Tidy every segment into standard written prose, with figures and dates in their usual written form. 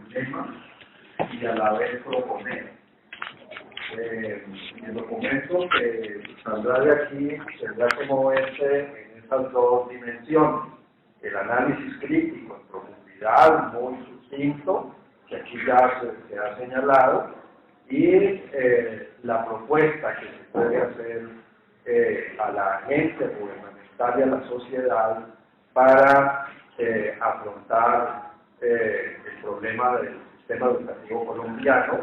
problema y a la vez proponer. El documento que saldrá de aquí tendrá como verse en estas dos dimensiones: el análisis crítico en profundidad, muy sucinto, que aquí ya se ha señalado, y la propuesta que se puede hacer a la agencia gubernamental y a la sociedad para afrontar el problema del sistema educativo colombiano.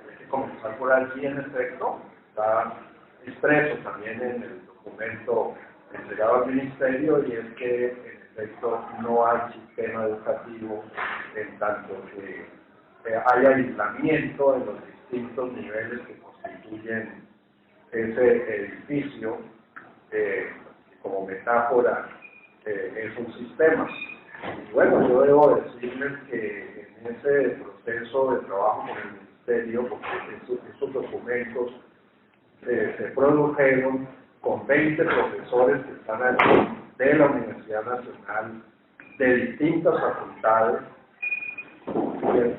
Hay que comenzar por allí, en efecto, está expreso también en el documento entregado al Ministerio, y es que en efecto no hay sistema educativo en tanto que hay aislamiento en los distintos niveles que constituyen ese edificio, como metáfora es un sistema. Y bueno, yo debo decirles que en ese proceso de trabajo con el Ministerio, porque esos documentos se produjeron con 20 profesores que están aquí de la Universidad Nacional, de distintas facultades,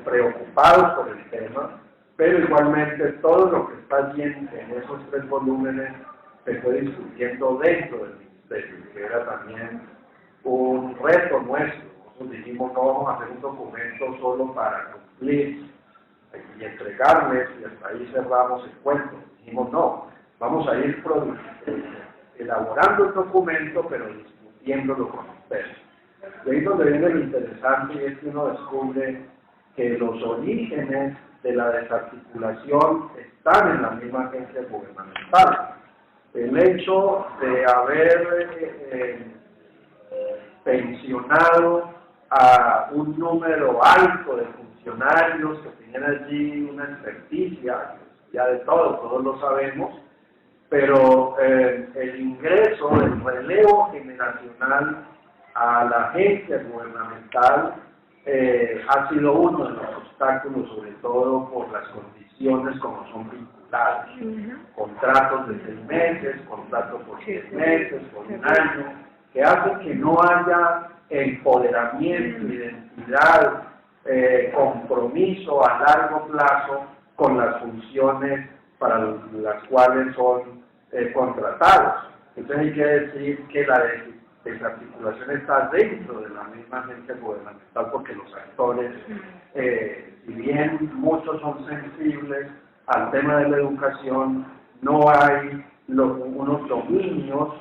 preocupados por el tema, pero igualmente todo lo que está allí en esos 3 volúmenes se fue discutiendo dentro del Ministerio, que era también un reto nuestro. Nosotros dijimos, no vamos a hacer un documento solo para cumplir y entregarles, y hasta ahí cerramos el cuento. Dijimos, no, vamos a ir elaborando el documento, pero discutiéndolo con ustedes. Y ahí es donde viene lo interesante, y es que uno descubre que los orígenes de la desarticulación están en la misma agencia gubernamental. El hecho de haber pensionado a un número alto de funcionarios que tenían allí una experticia, ya de todos lo sabemos, pero el ingreso, el relevo generacional a la agencia gubernamental ha sido uno de los obstáculos, sobre todo por las condiciones como son vinculadas. Contratos de 6 meses, contratos por 6 meses, por un año, que hacen que no haya empoderamiento, identidad, compromiso a largo plazo con las funciones para las cuales son contratados. Entonces hay que decir que la desarticulación está dentro de la misma agencia gubernamental, porque los actores, si bien muchos son sensibles al tema de la educación, no hay unos dominios,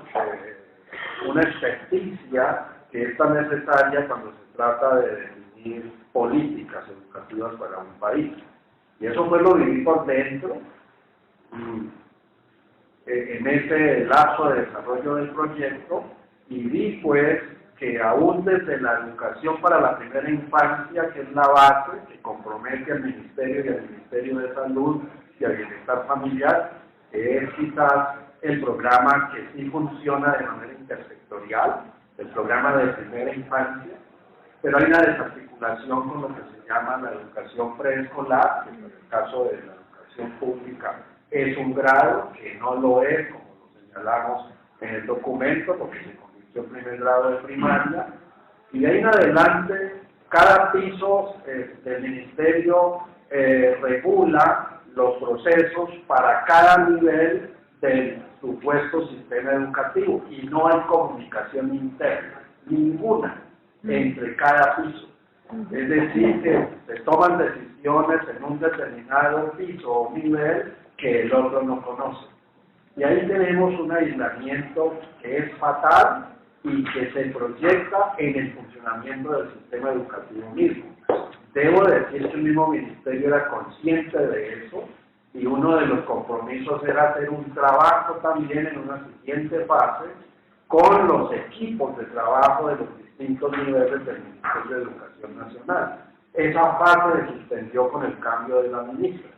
una experticia que es tan necesaria cuando se trata de definir políticas educativas para un país. Y eso fue lo viví por dentro, en ese lapso de desarrollo del proyecto, y vi pues que aún desde la educación para la primera infancia, que es la base, que compromete al Ministerio y al Ministerio de Salud y al Bienestar Familiar, que es quizás el programa que sí funciona de manera intersectorial, el programa de primera infancia, pero hay una desarticulación con lo que se llama la educación preescolar, que en el caso de la educación pública es un grado, que no lo es, como lo señalamos en el documento, porque se convirtió en primer grado de primaria, y de ahí en adelante cada piso del Ministerio regula los procesos para cada nivel del supuesto sistema educativo, y no hay comunicación interna, ninguna, entre cada piso. Es decir, que se toman decisiones en un determinado piso o nivel que el otro no conoce. Y ahí tenemos un aislamiento que es fatal y que se proyecta en el funcionamiento del sistema educativo mismo. Debo decir que el mismo Ministerio era consciente de eso, y uno de los compromisos era hacer un trabajo también en una siguiente fase con los equipos de trabajo de los distintos niveles del Ministerio de Educación Nacional. Esa fase se suspendió con el cambio de la ministra,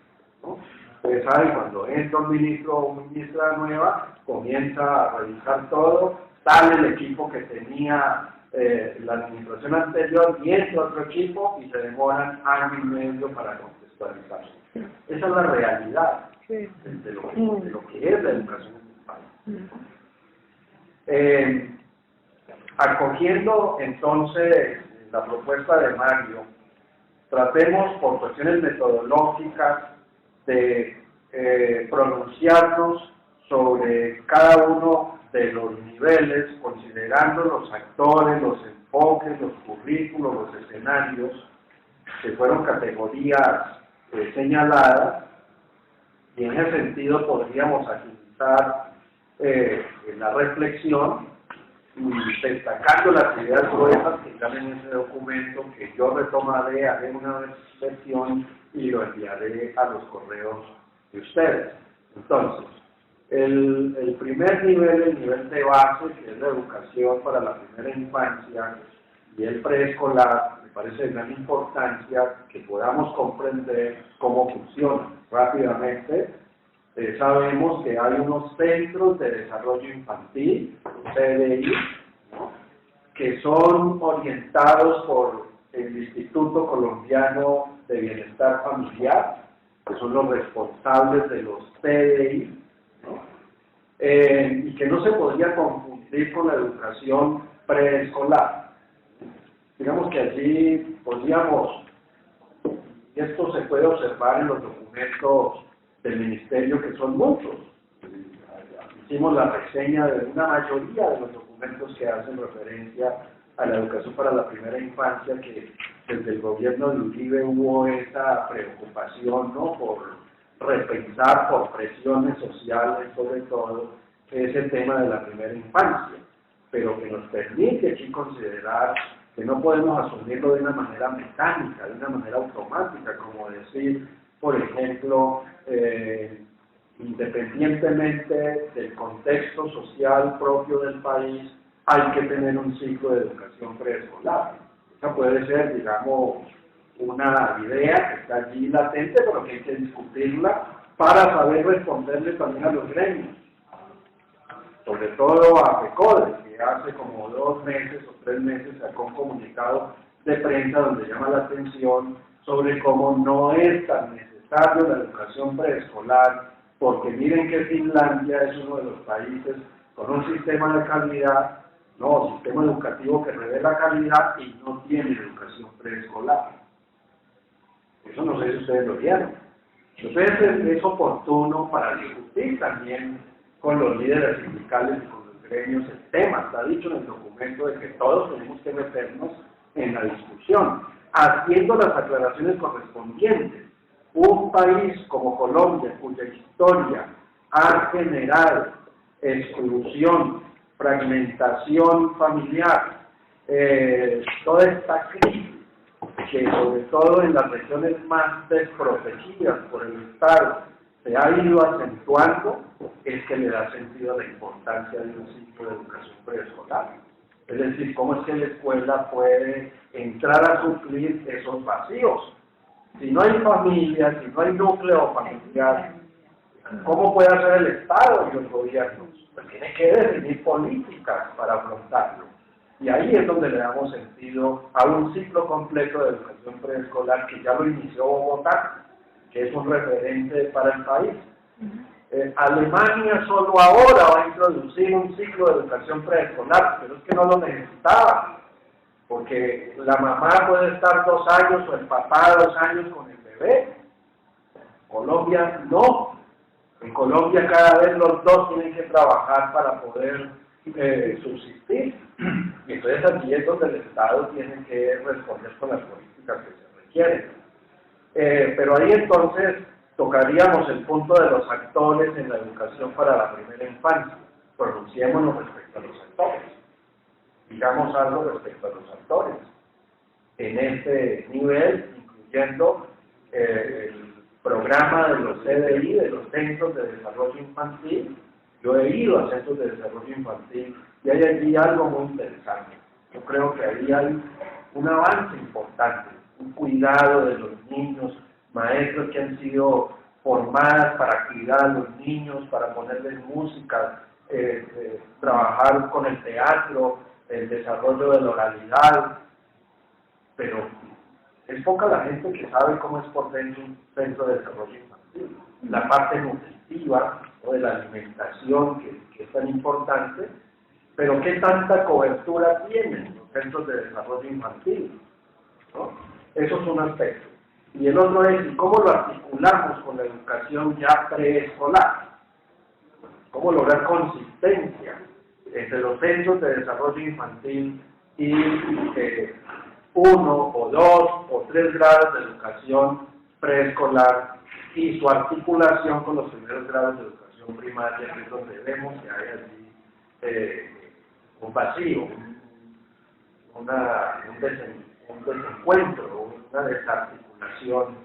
¿no? Ustedes saben, cuando entra un ministro o una ministra nueva, comienza a revisar todo, sale el equipo que tenía la administración anterior y entra otro equipo, y se demoran año y medio para contextualizarse. Esa es la realidad de lo que es la educación en el país. Acogiendo entonces la propuesta de Mario, tratemos por cuestiones metodológicas de pronunciarnos sobre cada uno de los niveles, considerando los actores, los enfoques, los currículos, los escenarios, que fueron categorías señaladas, y en ese sentido podríamos agilizar la reflexión, y destacando las ideas gruesas que están en ese documento, que yo retomaré, haré una versión y lo enviaré a los correos de ustedes. Entonces, el primer nivel, el nivel de base, que es la educación para la primera infancia y el preescolar, me parece de gran importancia que podamos comprender cómo funciona. Rápidamente, sabemos que hay unos centros de desarrollo infantil, CDI, ¿no?, que son orientados por el Instituto Colombiano de Bienestar Familiar, que son los responsables de los CDI, ¿no?, y que no se podría confundir con la educación preescolar. Digamos que allí podríamos, y esto se puede observar en los documentos del Ministerio, que son muchos. Hicimos la reseña de una mayoría de los documentos que hacen referencia a la educación para la primera infancia, que desde el gobierno de Uribe hubo esa preocupación, ¿no?, por repensar, por presiones sociales, sobre todo, ese tema de la primera infancia, pero que nos permite aquí considerar que no podemos asumirlo de una manera mecánica, de una manera automática, como decir, por ejemplo, independientemente del contexto social propio del país, hay que tener un ciclo de educación preescolar. Esa puede ser, digamos, una idea que está allí latente, pero que hay que discutirla para saber responderle también a los gremios, sobre todo a FECODE, que hace como 2 meses o 3 meses sacó un comunicado de prensa donde llama la atención sobre cómo no es tan necesario la educación preescolar, porque miren que Finlandia es uno de los países con un sistema de calidad, no, sistema educativo que revela calidad y no tiene educación preescolar. Eso no sé si ustedes lo vieron. Entonces es oportuno para discutir también con los líderes sindicales y con los gremios el tema. Está dicho en el documento de que todos tenemos que meternos en la discusión, haciendo las aclaraciones correspondientes. Un país como Colombia, cuya historia ha generado exclusión, fragmentación familiar, toda esta crisis, que sobre todo en las regiones más desprotegidas por el Estado se ha ido acentuando, es que le da sentido a la importancia de un ciclo de educación preescolar. Es decir, cómo es que la escuela puede entrar a suplir esos vacíos. Si no hay familia, si no hay núcleo familiar, ¿cómo puede hacer el Estado y los gobiernos? Pues tiene que definir políticas para afrontarlo. Y ahí es donde le damos sentido a un ciclo completo de educación preescolar que ya lo inició Bogotá, que es un referente para el país. Alemania solo ahora va a introducir un ciclo de educación preescolar, pero es que no lo necesitaba, porque la mamá puede estar 2 años o el papá 2 años con el bebé. Colombia no. En Colombia cada vez los dos tienen que trabajar para poder subsistir. Y entonces aquí es donde el Estado tiene que responder con las políticas que se requieren. Pero ahí entonces tocaríamos el punto de los actores en la educación para la primera infancia. Pronunciémonos respecto a los actores. Digamos algo respecto a los actores. En este nivel, incluyendo el programa de los CDI, de los Centros de Desarrollo Infantil. Yo he ido a Centros de Desarrollo Infantil y hay allí algo muy interesante. Yo creo que ahí hay un avance importante, un cuidado de los niños, maestros que han sido formadas para cuidar a los niños, para ponerles música, trabajar con el teatro, el desarrollo de la oralidad, pero es poca la gente que sabe cómo es por dentro un centro de desarrollo infantil. La parte nutritiva o de la alimentación que es tan importante, pero ¿qué tanta cobertura tienen los centros de desarrollo infantil? ¿No? Eso es un aspecto. Y el otro es, ¿cómo lo articulamos con la educación ya preescolar? ¿Cómo lograr consistencia entre los centros de desarrollo infantil y 1 o 2 o 3 grados de educación preescolar y su articulación con los primeros grados de educación primaria, que es donde vemos que hay allí un vacío, un desencuentro, una desarticulación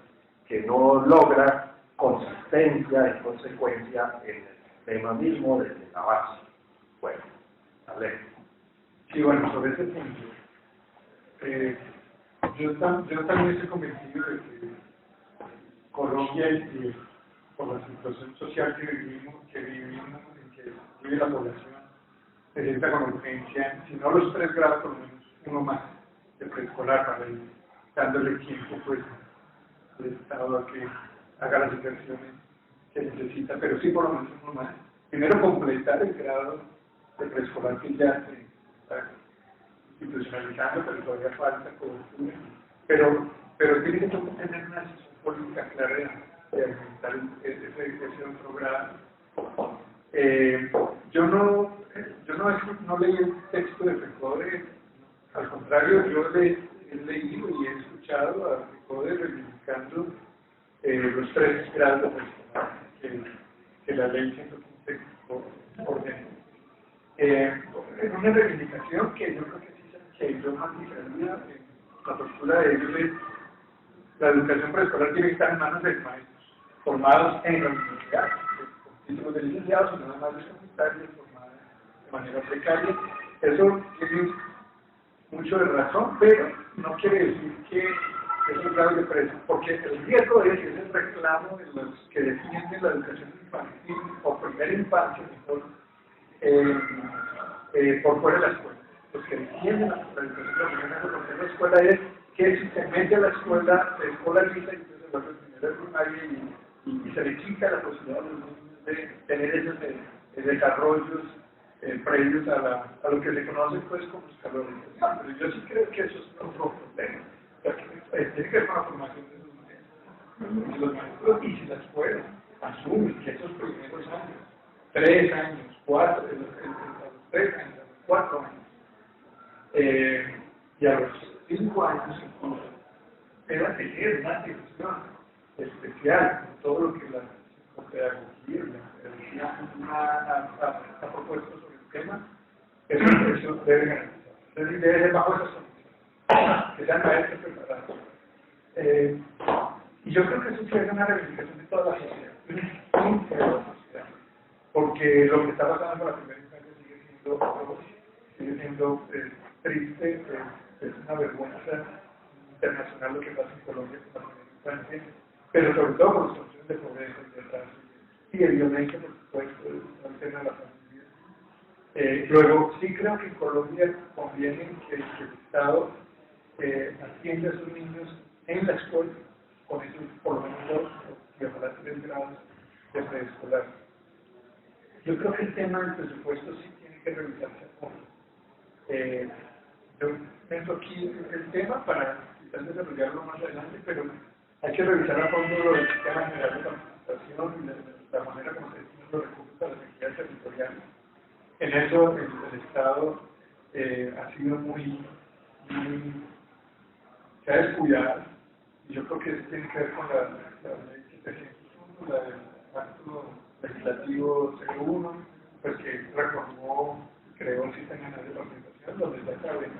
que no logra consistencia en consecuencia en el tema mismo de la base. Bueno, hablemos. Sí, bueno, sobre ese punto, yo también estoy convencido de que Colombia, y por la situación social que vivimos, en que vive la población, necesita con urgencia, si no los 3 grados, por lo menos uno más de preescolar para ir dándole tiempo pues al Estado a que haga las inversiones que necesita, pero sí por lo menos uno más. Primero completar el grado de preescolar que ya se está institucionalizando, pero todavía falta cobertura. Pero tiene que tener una decisión política clara de aumentar ese otro grado. Yo no leí el texto de FECODE, al contrario, yo he leído y he escuchado a FECODE reivindicando los 3 grados de preescolar que la ley 115 ordena. En una reivindicación que yo creo que yo matizaría la postura de ellos es la educación preescolar tiene que estar en manos de maestros formados en la universidad, muchísimos de licenciados y nada más de secundarios formados de manera precaria. Eso tiene mucho de razón, pero no quiere decir que es un grado de precio, porque el riesgo es el reclamo de los que defienden la educación infantil o primera infancia, mejor, por fuera de la escuela. Los que defienden la educación por fuera de la escuela es que si se mete a la escuela, se escolariza y entonces va a primera primaria y se le quita la posibilidad a los niños de tener esos desarrollos previos a lo que se conoce pues como escolarización. Pero yo sí creo que eso es otro problema. Tiene que ver con la formación de los maestros y si la escuela asume que esos primeros años, 3 años, 4, a los 3 años, a los 4 años, y a los 5 años incluso, debe tener una atención especial en todo lo que la psicopedagogía, ha propuesto sobre el tema, eso debe garantizar. Es decir, debe ser bajo esas condiciones, que sean maestros preparados. Y yo creo que eso sí es una reivindicación de toda la sociedad, de la sociedad, porque lo que está pasando con la primera infancia sigue siendo triste, es una vergüenza internacional lo que pasa en Colombia con la primera infancia, pero sobre todo por las situaciones de pobreza y de atraso y de violencia, por supuesto, el tema de la familia. Luego, sí creo que en Colombia conviene que el Estado atienda a sus niños en la escuela, con esos por lo menos 2 y ojalá 3 grados de preescolar. Yo creo que el tema del presupuesto sí tiene que revisarse a fondo. Yo pienso aquí el tema para quizás desarrollarlo más adelante, pero hay que revisar a fondo el sistema general de participación y la manera como se destinan los recursos para las entidades territoriales. En eso el Estado ha sido se ha descuidado, y yo creo que eso tiene que ver con la ley 701, la del acto legislativo 01, pues que reformó, creó el sistema nacional de participación, donde ya saben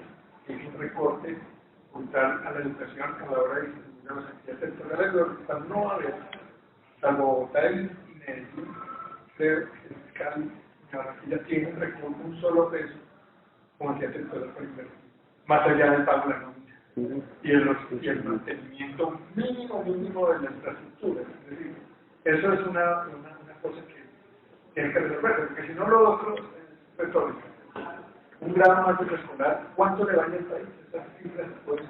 que es un recorte brutal a la educación a la hora de distribuir a las entidades territoriales, lo que no haber, salvo Bogotá y Medellín, creo que el fiscal ya tiene un solo peso como entidad territorial para invertir, más allá del pago de la nómina y el mantenimiento mínimo de la infraestructura. Es decir, eso es una cosa que tiene que resolverse, porque si no lo otro es retórica. Un grado más de preescolar, ¿cuánto le vaya al país? Estas cifras se pueden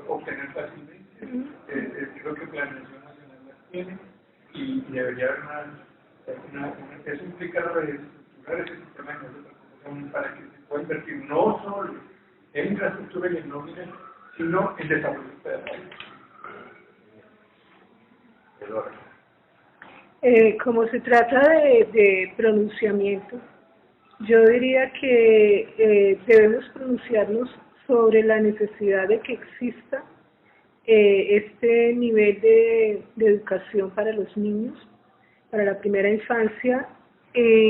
obtener fácilmente. Creo que Planeación Nacional las tiene y debería haber eso implica reestructurar ese sistema de para que se pueda invertir no solo en infraestructura y en nómina, sino en desarrollo pedagógico. Como se trata de pronunciamiento, yo diría que debemos pronunciarnos sobre la necesidad de que exista este nivel de educación para los niños, para la primera infancia,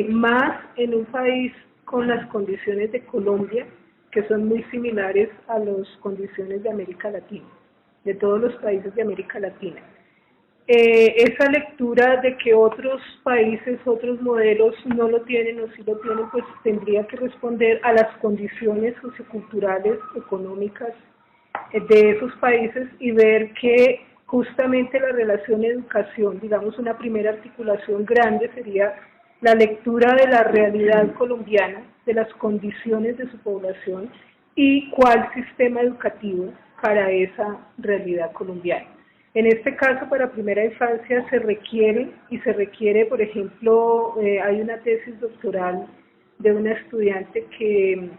más en un país con las condiciones de Colombia, que son muy similares a las condiciones de América Latina, de todos los países de América Latina. Esa lectura de que otros países, otros modelos no lo tienen o sí lo tienen, pues tendría que responder a las condiciones socioculturales, económicas de esos países y ver que justamente la relación educación, digamos una primera articulación grande sería la lectura de la realidad colombiana, de las condiciones de su población y cuál sistema educativo para esa realidad colombiana. En este caso, para primera infancia se requiere, por ejemplo, hay una tesis doctoral de una estudiante que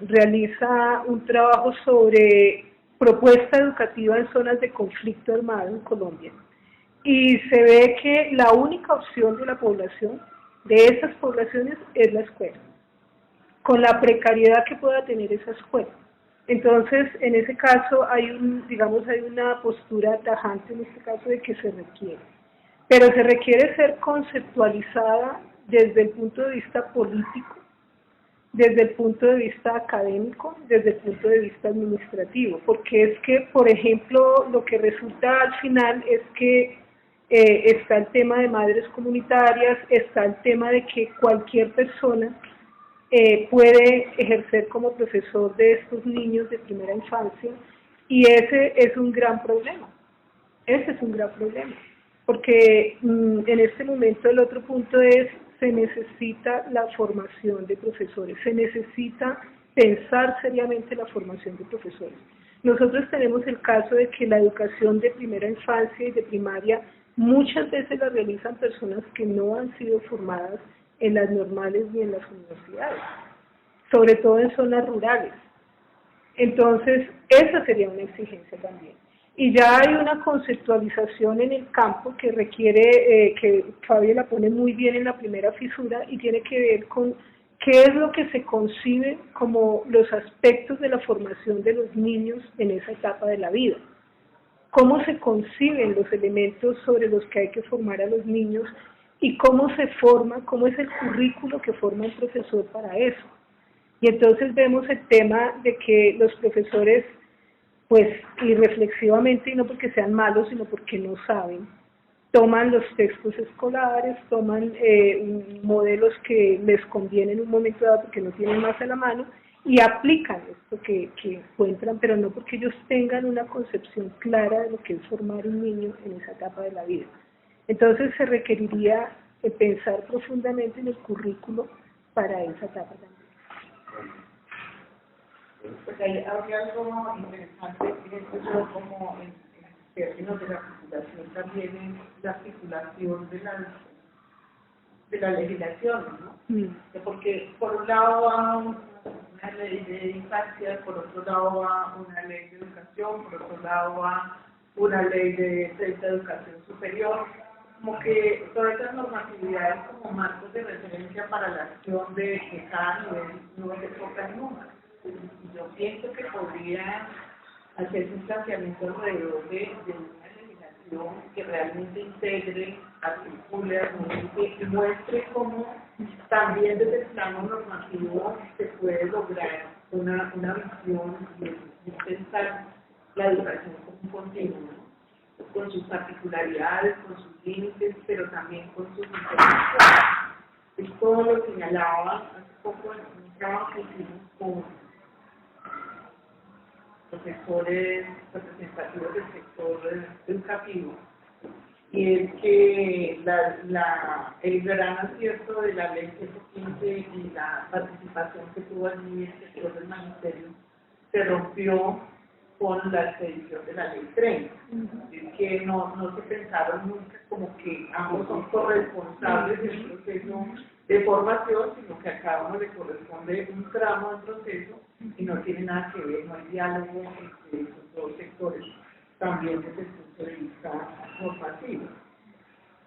realiza un trabajo sobre propuesta educativa en zonas de conflicto armado en Colombia. Y se ve que la única opción de la población, de esas poblaciones, es la escuela, con la precariedad que pueda tener esa escuela. Entonces, en ese caso hay una postura tajante en este caso de que se requiere. Pero se requiere ser conceptualizada desde el punto de vista político, desde el punto de vista académico, desde el punto de vista administrativo, porque es que, por ejemplo, lo que resulta al final es que está el tema de madres comunitarias, está el tema de que cualquier persona puede ejercer como profesor de estos niños de primera infancia, y ese es un gran problema. Ese es un gran problema, porque en este momento el otro punto es, se necesita la formación de profesores, se necesita pensar seriamente la formación de profesores. Nosotros tenemos el caso de que la educación de primera infancia y de primaria muchas veces la realizan personas que no han sido formadas en las normales ni en las universidades, sobre todo en zonas rurales. Entonces, esa sería una exigencia también. Y ya hay una conceptualización en el campo que requiere, que Fabio la pone muy bien en la primera fisura, y tiene que ver con qué es lo que se concibe como los aspectos de la formación de los niños en esa etapa de la vida. Cómo se conciben los elementos sobre los que hay que formar a los niños y cómo se forma, cómo es el currículo que forma el profesor para eso. Y entonces vemos el tema de que los profesores, pues irreflexivamente, y no porque sean malos, sino porque no saben, toman los textos escolares, toman modelos que les conviene en un momento dado porque no tienen más a la mano, y aplican esto que encuentran, pero no porque ellos tengan una concepción clara de lo que es formar un niño en esa etapa de la vida. Entonces se requeriría pensar profundamente en el currículo para esa etapa también. Pues ahí habría algo interesante, pienso yo, como en términos de la articulación también, en la articulación de la legislación, ¿no? Porque por un lado va una ley de infancia, por otro lado va una ley de educación, por otro lado va una ley de educación superior, como que todas esas normatividades como marcos de referencia para la acción de cada nivel no se tocan nunca. Y yo pienso que podría hacerse un planteamiento alrededor de una legislación que realmente integre, articule, armonice y muestre cómo también desde el plano normativo se puede lograr una visión y pensar la educación como un continuo, ¿no? Con sus particularidades, con sus límites, pero también con sus intervenciones. Esto lo señalaba hace poco en un trabajo que hicimos con profesores representativos del sector educativo, y es que el gran acierto de la ley 115 y la participación que tuvo allí el sector del magisterio se rompió con la expedición de la ley 30, es que no se pensaron nunca como que ambos son corresponsables del proceso de formación, sino que a cada uno le corresponde un tramo del proceso y no tiene nada que ver, no hay diálogo entre esos dos sectores, también desde el punto de vista normativo.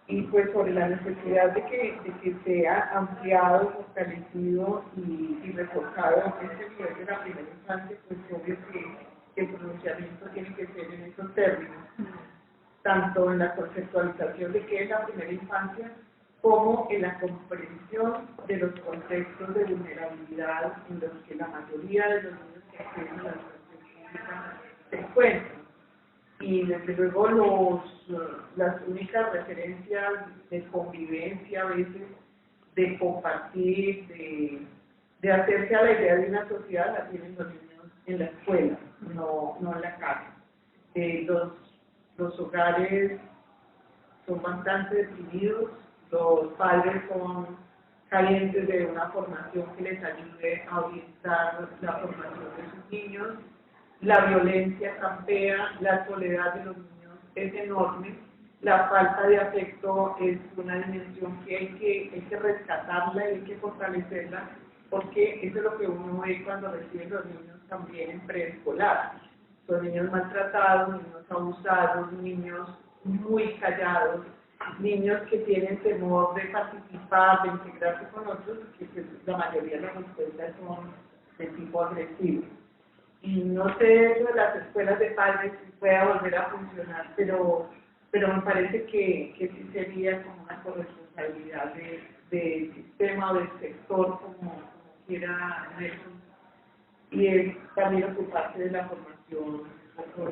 Y pues sobre la necesidad de que sea ampliado, fortalecido y reforzado este nivel de la primera infancia, pues obvio que el pronunciamiento tiene que ser en esos términos, tanto en la conceptualización de qué es la primera infancia, como en la comprensión de los contextos de vulnerabilidad en los que la mayoría de los niños que acceden a la educación pública se encuentran. Y desde luego las únicas referencias de convivencia, a veces de compartir, de hacerse a la idea de una sociedad, la tienen los niños en la escuela, no en la casa. Los hogares son bastante deprimidos, los padres son carentes de una formación que les ayude a orientar la formación de sus niños. La violencia campea, la soledad de los niños es enorme, la falta de afecto es una dimensión que hay que rescatarla y hay que fortalecerla, porque eso es lo que uno ve cuando reciben los niños también en preescolar. Son niños maltratados, niños abusados, niños muy callados, niños que tienen temor de participar, de integrarse con otros, que pues, la mayoría de las respuestas son de tipo agresivo. Y no sé eso de las escuelas de padres si pueda volver a funcionar, pero me parece que sí sería como una corresponsabilidad del sistema o del sector, como quiera Nelson, y es también ocuparse de la formación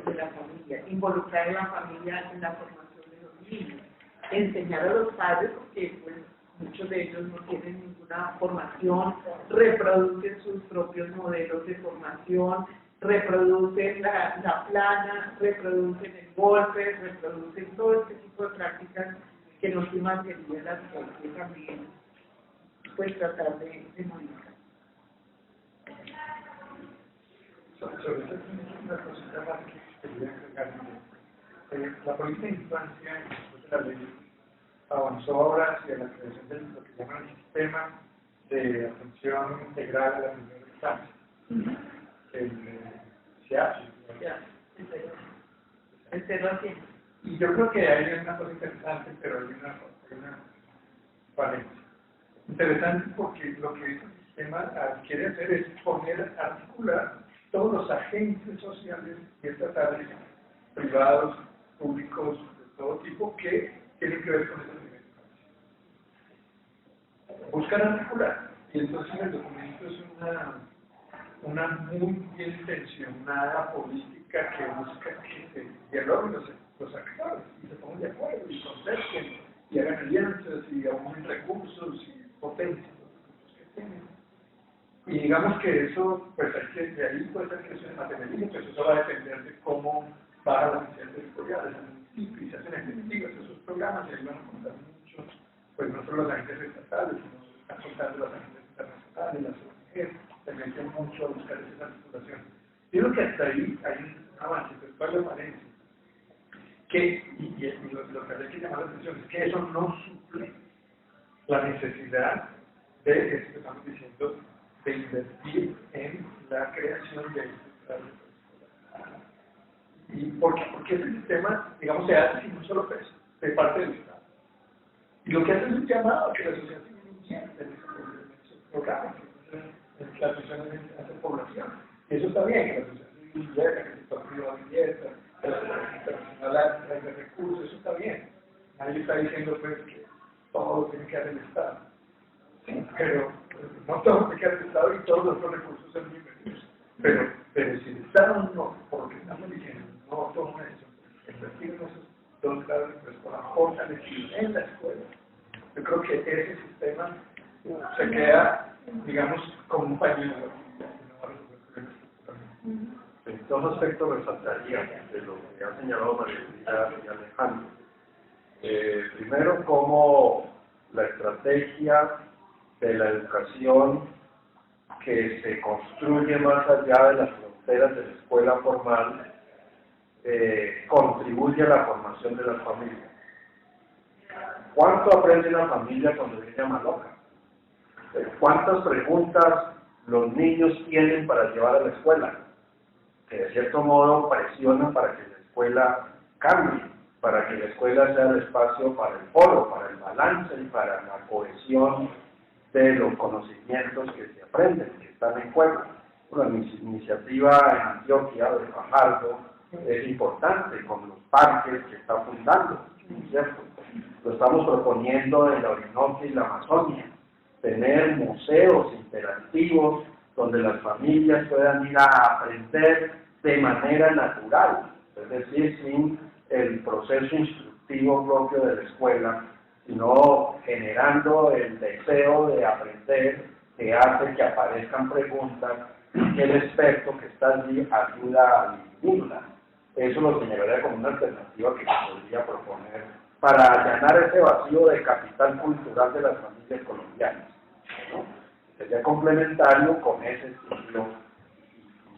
de la familia, involucrar a la familia en la formación de los niños, enseñar a los padres, porque pues muchos de ellos no tienen ninguna formación, reproducen sus propios modelos de formación, reproducen la plana, reproducen el golpe, reproducen todo este tipo de prácticas que en últimas serían las que hay que también pues tratar de modificar. Sobre eso una cosita más que quería agregar. La política de infancia, después de la ley, avanzó ahora hacia la creación de lo que llaman el sistema de atención integral a la primera infancia. El SEAP. El 0 a 100. Y yo creo que hay una cosa interesante, pero hay una falencia. Interesante porque lo que este sistema quiere hacer es articular todos los agentes sociales y estatales, privados, públicos, de todo tipo, que tienen que ver con esa primera infancia. Buscan articular. Y entonces el documento es una muy bien intencionada política que busca que se dialoguen los actores y se pongan de acuerdo y concerten y hagan alianzas y aumenten recursos y potencien los recursos que tienen. Y digamos que eso, pues hay que, de ahí puede ser que se materialice, pues eso va a depender de cómo va a las entidades territoriales, al municipio, y se hacen efectivos esos programas y ahí van a contar muchos, pues no solo los agentes estatales, sino están contando los agentes internacionales, las ONG, se meten mucho a buscar esa articulación. Yo creo que hasta ahí hay un avance, pero ¿cuál es la falencia? Y lo que hay que llamar la atención es que eso no suple la necesidad de esto que estamos diciendo, de invertir en la creación de estructuras. ¿Y por qué? Porque ese sistema, digamos, se hace sin un solo peso, de parte del Estado. Y lo que hace es un llamado a que la sociedad civil invierta en esos programas, en la atención a esa población. Y eso está bien, que la sociedad civil invierta, que el sector privado invierta, que la sociedad internacional traiga recursos, eso está bien. Nadie está diciendo pues que todo lo tiene que hacer el Estado. Sí, pero no todo lo que hace el Estado y todos los otros recursos son bienvenidos. Pero si el Estado no, por lo que estamos diciendo, no toma eso, invertir en esos dos lados, pues con la fortalecido en la escuela, yo creo que ese sistema se queda, digamos, como un pañuelo. En dos aspectos resaltaría de lo que ha señalado María Elvira y Alejandro. Primero, cómo la estrategia de la educación que se construye más allá de las fronteras de la escuela formal contribuye a la formación de las familias. ¿Cuánto aprende una familia cuando viene a Maloca? ¿Cuántas preguntas los niños tienen para llevar a la escuela? Que de cierto modo presionan para que la escuela cambie, para que la escuela sea el espacio para el foro, para el balance y para la cohesión de los conocimientos que se aprenden, que están en juego. Una iniciativa en Antioquia de Fajardo es importante con los parques que está fundando, ¿cierto? Lo estamos proponiendo en la Orinoquia y la Amazonia, tener museos interactivos donde las familias puedan ir a aprender de manera natural, es decir, sin el proceso instructivo propio de la escuela, sino generando el deseo de aprender que hace que aparezcan preguntas y el experto que está allí ayuda a dividirlas. Eso lo señalaría como una alternativa que se podría proponer para allanar ese vacío de capital cultural de las familias colombianas, ¿no? Sería complementario con ese ciclo.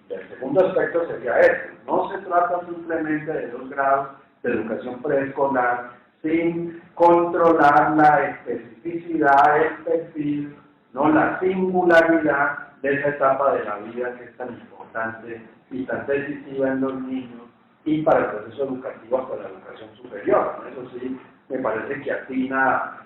El segundo aspecto sería este: no se trata simplemente de 2 grados de educación preescolar sin controlar la especificidad, el perfil, no la singularidad de esa etapa de la vida que es tan importante y tan decisiva en los niños y para el proceso educativo hasta la educación superior. Eso sí, me parece que atina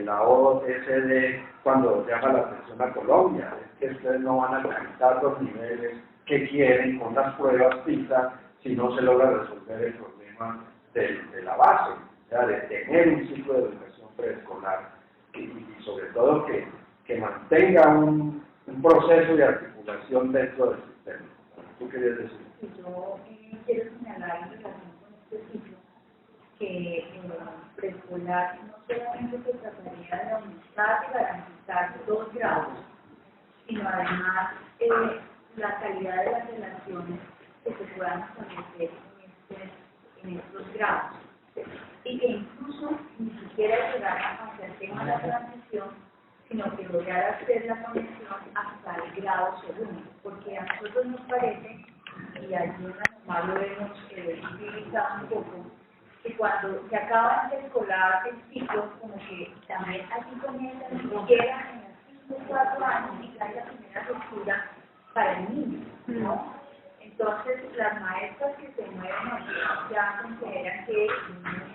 la OSD cuando llama la atención a Colombia, es que ustedes no van a alcanzar los niveles que quieren con las pruebas PISA si no se logra resolver el problema de la base, o sea, de tener un ciclo de educación preescolar y sobre todo que mantenga un proceso de articulación dentro del sistema. ¿Tú querías decir? Yo quiero señalar en relación con este ciclo que preescolar no solamente se trataría de aumentar y garantizar 2 grados, sino además la calidad de las relaciones que se puedan establecer en estos grados. Y que incluso ni siquiera llegar hacia el tema de la transición, sino que lograr hacer la conexión hasta el grado segundo, porque a nosotros nos parece, y allí en la normal lo hemos utilizado un poco, que cuando se acaba el escolar, el ciclo, como que también aquí comienza, ni siquiera en los 5 o 4 años, y hay la primera lectura para el niño, ¿no? Entonces, las maestras que se mueven aquí ya consideran que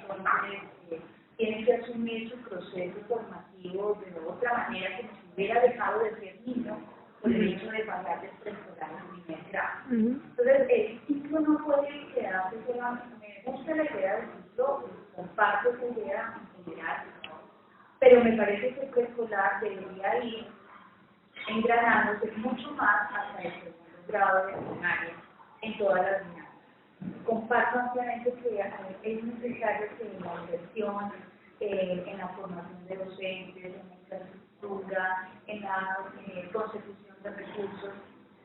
los niños tienen que asumir su proceso formativo de otra manera, como si hubiera dejado de ser niño por el hecho de pasar de preescolar al primer grado. Entonces, el ciclo no puede quedarse solamente. Me gusta la idea del ciclo, comparto esa idea en general, pero me parece que el preescolar debería ir engranándose mucho más hasta el segundo grado de primaria en todas las dinámicas. Comparto ampliamente que es necesario que la inversión en la formación de docentes, en la infraestructura, en la consecución de recursos,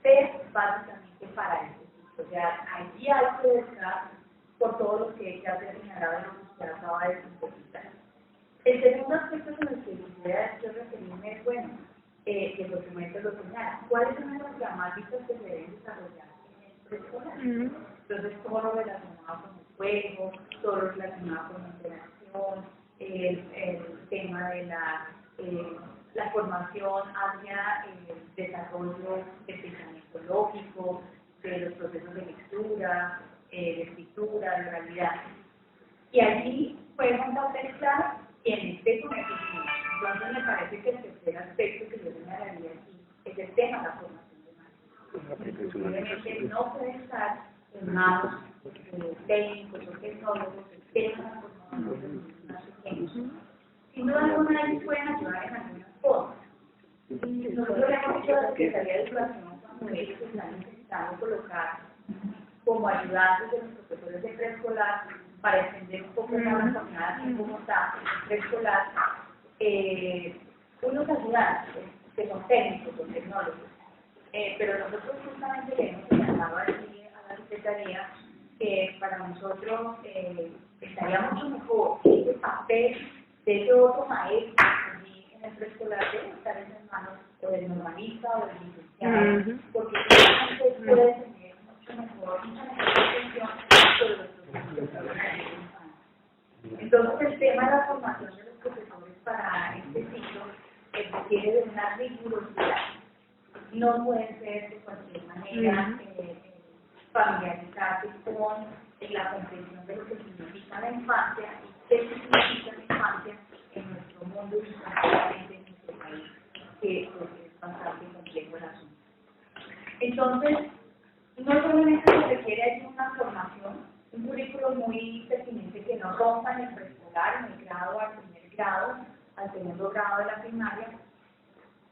sea básicamente para este ciclo. O sea, allí hay que buscar por todo lo que ya se ha señalado en lo que usted acaba de sintetizar. El segundo aspecto con el que quisiera yo referirme es, bueno, que el documento lo señala. ¿Cuáles son las gramáticas que se deben desarrollar en el preescolar? Entonces, todo lo relacionado con el juego, todo lo relacionado con la interacción, el tema de la formación hacia el desarrollo del pensamiento lógico, de los procesos de lectura, de escritura, de oralidad. Y allí juega un papel clave quien esté con esos niños. Entonces me parece que el tercer aspecto que yo señalaría aquí es el tema de la formación de maestros. Obviamente no puede estar en manos técnicos o tecnólogos el tema de la formación de los niños más pequeños. Sin duda alguna ellos pueden ayudar en algunas formas. Nosotros hemos hecho la Secretaría de Educación cuando ellos están intentando colocar como ayudantes de los profesores de preescolar para extender un poco más la jornada aquí en Bogotá, en preescolar, unos ayudantes que son técnicos o tecnólogos. Pero nosotros justamente le hemos señalado allí a la Secretaría que para nosotros estaría mucho mejor que ese papel de ese otro maestro allí en el preescolar debe estar en las manos o del normalista o del licenciado, porque realmente puede tener mucha mejor atención sobre los procesos de desarrollo. Entonces, el tema de la formación de los profesores para este ciclo requiere de una rigurosidad. No puede ser de cualquier manera familiarizarse con la comprensión de lo que significa la infancia y qué significa la infancia en nuestro mundo y particularmente en nuestro país, que pues, es bastante complejo el asunto. Entonces, no solamente se requiere allí una formación, un currículo muy pertinente que no rompa en el preescolar, en el grado, al primer grado, al segundo grado de la primaria.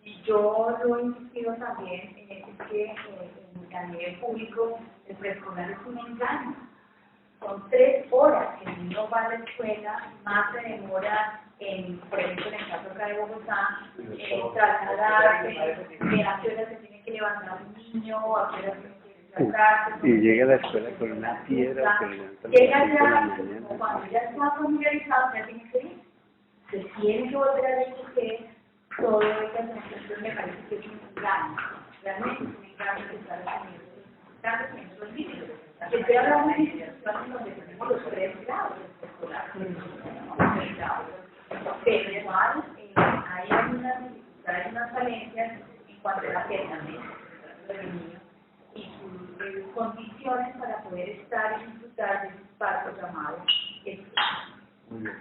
Y yo lo he insistido también es que a nivel público el preescolar es un engaño. Son 3 horas que el niño va a la escuela, más se demora por ejemplo, en el caso acá de Bogotá, trasladarse, a qué hora se tiene que levantar un niño, a qué hora tiene que despertarse. Y llega a la escuela con una piedra que le levanta llega ya, como cuando ya está familiarizado, ya tiene que ir. Se tiene que volver a decir que todo esto me parece que es un engaño. Realmente es un engaño que está recibiendo los límites. Estoy hablando de instituciones donde tenemos los 3 grados escolares. Pero igual hay algunas dificultades, unas falencias en cuanto a la permanencia del niño y sus condiciones para poder estar y disfrutar de ese espacio llamado escuela.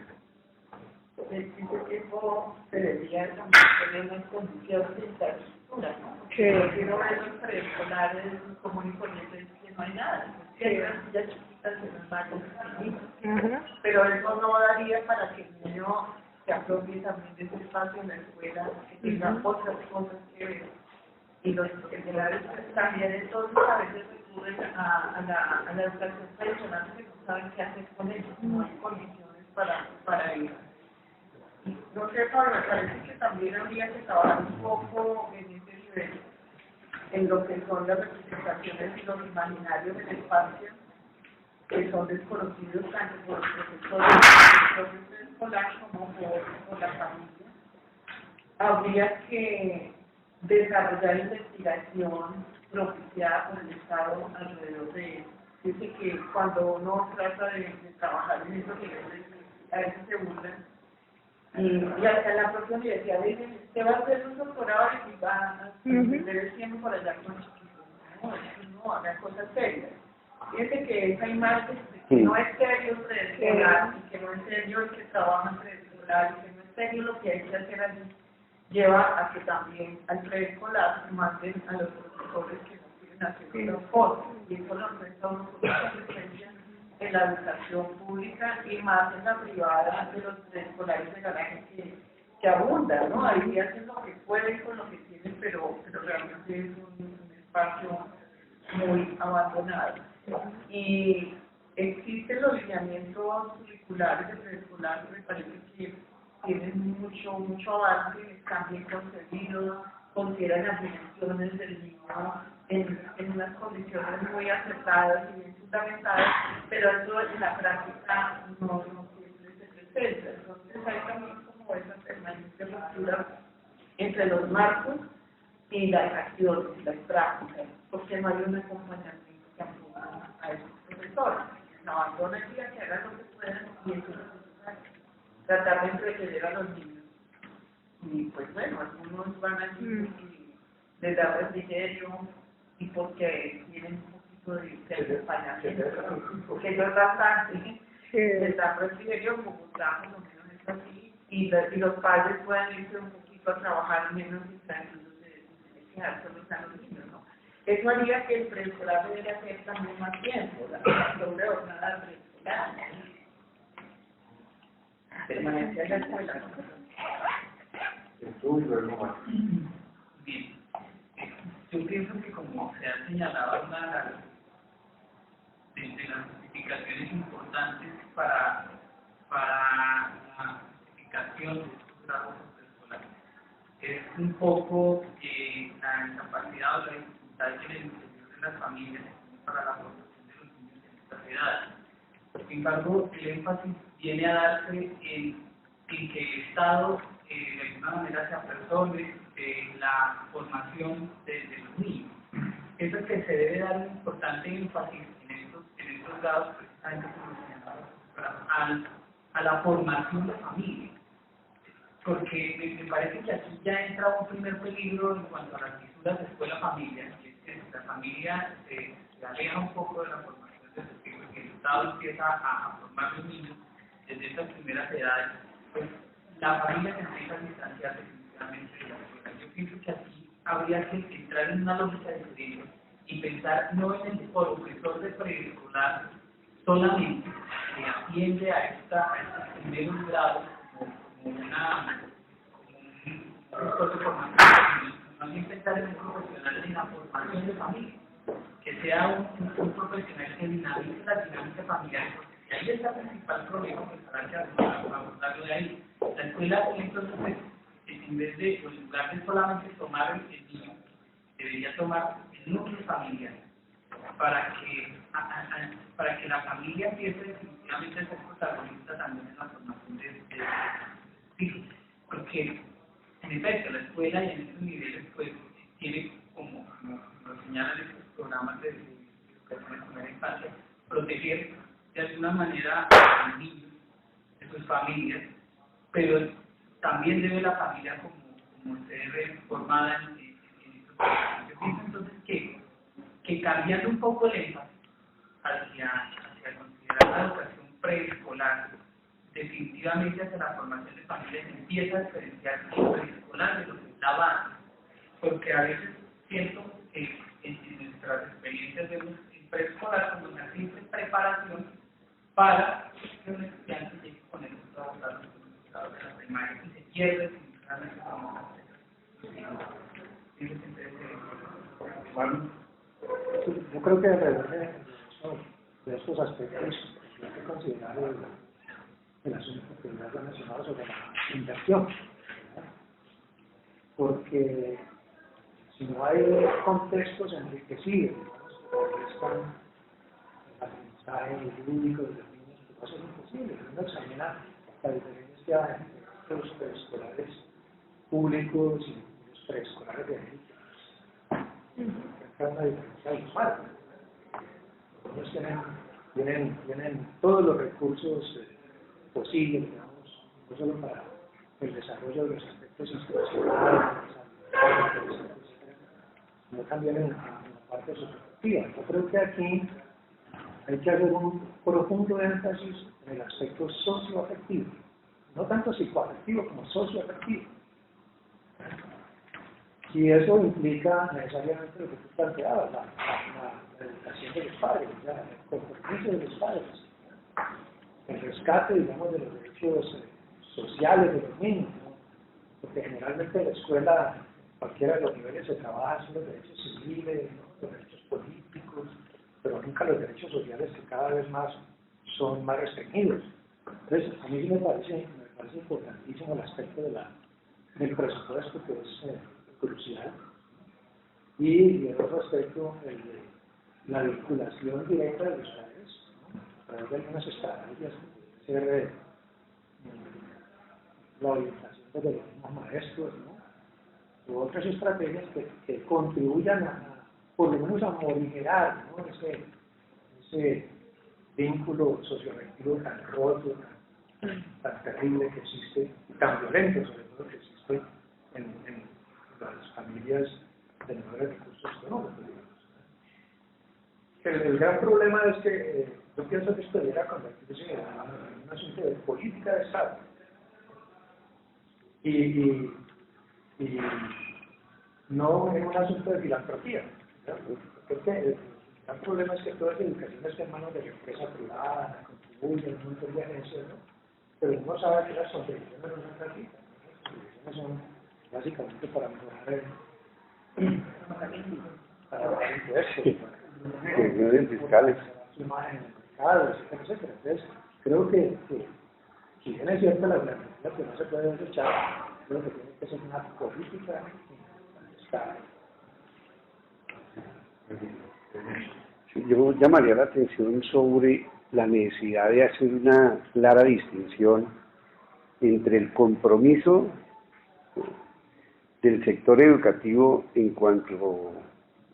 En ese tiempo se debía también tener unas condiciones de infraestructura, ¿no? Que Quiero ver los preescolares común y corriente que no hay nada. Hay unas sillas chiquitas en los baños pequeñitos, pero eso no daría para que el niño se apropie también de ese espacio en la escuela, que tenga otras cosas que ver. Y los escolares pues, también entonces a veces recurren a la educación tradicional que no saben qué hacer con ellos, no hay condiciones para ello. No sé, Pablo, me parece que también habría que trabajar un poco en ese nivel, en lo que son las representaciones y los imaginarios de la infancia, que son desconocidos tanto por los profesores del escolar como por la familia. Habría que desarrollar investigación propiciada por el Estado alrededor de eso. Dice que cuando uno trata de trabajar en esos niveles, a veces se burlan. Y hasta en la propia universidad dicen, usted va a hacer un doctorado y va a perder el tiempo por allá con chiquitos. No, haga cosas serias. Fíjense que esa imagen de que no es serio preescolar, y que no es serio el que trabaja en preescolar, y que no es serio lo que hay que hacer allí, lleva a que también al preescolar se manden a los profesores que no quieren hacer los cosas. Y eso lo enfrenta uno con mucha frecuencia en la educación pública y más en la privada de los preescolares de garaje que abundan, ¿no? Ahí hacen lo que pueden con lo que tienen, pero realmente es un espacio muy abandonado. Y existen los lineamientos curriculares de preescolar que me parece que tienen mucho avance, están bien concebidos, consideran las dimensiones del niño en unas condiciones muy acertadas y bien fundamentadas, pero eso en la práctica no siempre se presenta. Entonces hay también como esa permanente ruptura entre los marcos y las acciones, las prácticas, porque no hay un acompañamiento tampoco a esos profesores. No abandonan el día que hagan lo que puedan y eso es necesario. Tratar de entretener a los niños. Y pues bueno, algunos van allí y les da refrigerio y porque tienen un poquito de acompañamiento, que eso es bastante. Les da refrigerio, como está por lo menos es así, y los padres pueden irse un poquito a trabajar menos tranquilos de quedarse a los niños, ¿no? Eso haría que el preescolar debería ser también más tiempo, la doble jornada preescolar. Permanencia en la escuela. Bien. Yo pienso que como se ha señalado una de las justificaciones importantes para la justificación de estos grados preescolares es un poco la incapacidad o la dificultad en el interior de las familias para la formación de los niños en estas edades. Sin embargo, el énfasis viene a darse en que el Estado de alguna manera se apersone la formación de los niños. Eso es que se debe dar un importante énfasis en estos grados, precisamente como señalaba, a la formación de familia. porque me parece que aquí ya entra un primer peligro en cuanto a las fisuras de escuela-familia, que es que la familia se aleja un poco de la formación de sus hijos, que el Estado empieza a formar a los niños desde estas primeras edades, pues la familia se empieza a distanciar definitivamente de la escuela. Yo pienso que aquí habría que entrar en una lógica diferente y pensar no en el profesor de preescolar solamente que atiende a estos primeros grados como un profesor de formación, sino también pensar en un profesional de la formación de familia, que sea un profesional que dinamice la dinámica familiar, porque ahí está el principal problema que estará que abordarlo de ahí. La escuela, entonces, en vez de, o en lugar de solamente tomar el niño, debería tomar el núcleo familiar para que la familia empiece definitivamente a ser protagonista también en la formación de sus hijos. Porque, en efecto, la escuela y en estos niveles, pues, tiene, como lo señalan estos programas de educación en primera infancia, proteger de alguna manera a los niños, de sus familias, pero también debe la familia como ser formada en estos programas. Yo pienso entonces que cambiando un poco el énfasis hacia considerar la educación preescolar, definitivamente hacia la formación de familias empieza a diferenciar el preescolar de lo que está base, porque a veces siento que en nuestras experiencias vemos el preescolar como una simple preparación para que un estudiante llegue con el gusto a abordar los resultados de la primaria y se pierde definitivamente como yo creo que alrededor de estos aspectos hay que considerar el asunto que ya he mencionado sobre la inversión, ¿verdad? Porque si no hay contextos enriquecidos, que están el aprendizaje lúdico de los niños, pues va a ser imposible. Uno examina la diferencia entre los preescolares públicos y los preescolares de élite. Hay una diferencia visual. Ellos tienen todos los recursos posibles, digamos, no solo para el desarrollo de los aspectos institucionales, sino también en la parte subjetiva. Yo creo que aquí hay que hacer un profundo énfasis en el aspecto socioafectivo, no tanto psicoafectivo como socioafectivo. Y eso implica necesariamente lo que tú planteabas, la educación de los padres, el compromiso de los padres, el rescate, digamos, de los derechos sociales de los niños, ¿no? Porque generalmente en la escuela, cualquiera de los niveles se trabaja son los derechos civiles, ¿no? Los derechos políticos, pero nunca los derechos sociales, que cada vez más son más restringidos. Entonces, a mí sí me parece importantísimo el aspecto del presupuesto, que es crucial, y el otro aspecto, el de la vinculación directa de los padres, ¿no? A través de algunas estrategias, ser la orientación de los mismos maestros, ¿no? U otras estrategias que contribuyan por lo menos a morigerar, ¿no? ese vínculo socioafectivo tan roto, tan terrible que existe, tan violento sobre todo que existe en las familias de menores recursos económicos, digamos. El gran problema es que yo pienso que esto debería convertirse en un asunto de política de Estado y no en un asunto de filantropía, ¿no? Porque el gran problema es que toda esa educación está en manos de la empresa privada, contribuye un montón de agencias, ¿no? Pero uno sabe que las contribuciones no son gratuitas, ¿no? Las contribuciones son básicamente para mejorar para impuestos, para fiscales, su imagen en el mercado, etcétera, etcétera. Entonces, creo que si bien es cierto la filantropía que no se puede desechar, creo que tiene que ser una política Estado. Sí, yo llamaría la atención sobre la necesidad de hacer una clara distinción entre el compromiso del sector educativo en cuanto,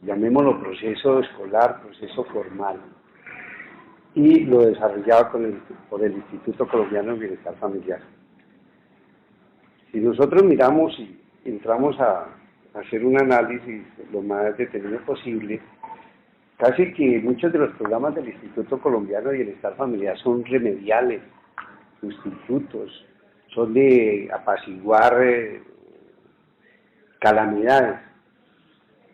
llamémoslo, proceso escolar, proceso formal, y lo desarrollado por el Instituto Colombiano de Bienestar Familiar. Si nosotros miramos y entramos a hacer un análisis lo más detenido posible, casi que muchos de los programas del Instituto Colombiano de Bienestar Familiar son remediales, sustitutos, son de apaciguar calamidades,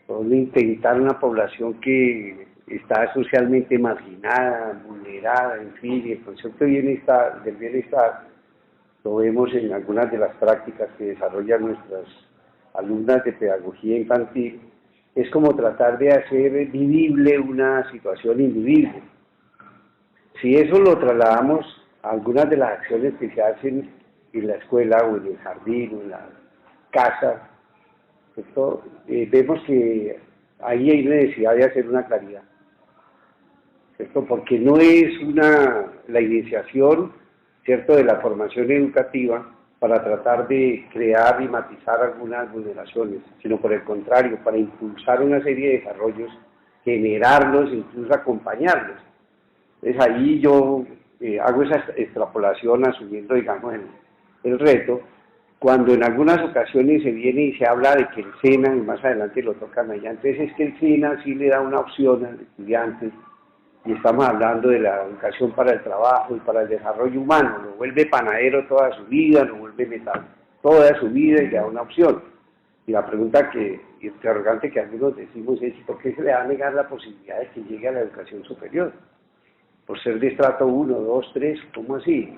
son de intentar una población que está socialmente marginada, vulnerada, en fin, y el concepto de bienestar, del bienestar lo vemos en algunas de las prácticas que desarrollan nuestras alumnas de pedagogía infantil, es como tratar de hacer vivible una situación invivible. Si eso lo trasladamos a algunas de las acciones que se hacen en la escuela o en el jardín o en la casa, vemos que ahí hay necesidad de hacer una claridad, ¿cierto? Porque no es la iniciación, ¿cierto?, de la formación educativa para tratar de crear y matizar algunas vulneraciones, sino por el contrario, para impulsar una serie de desarrollos, generarlos, incluso acompañarlos. Entonces ahí yo hago esa extrapolación asumiendo, digamos, el reto, cuando en algunas ocasiones se viene y se habla de que el SENA, y más adelante lo tocan allá, entonces es que el SENA sí le da una opción al estudiante, y estamos hablando de la educación para el trabajo y para el desarrollo humano, lo vuelve panadero toda su vida, lo vuelve metal toda su vida y le da una opción. Y la pregunta interrogante que algunos decimos es, ¿por qué se le va a negar la posibilidad de que llegue a la educación superior? Por ser de estrato 1, 2, 3, ¿cómo así?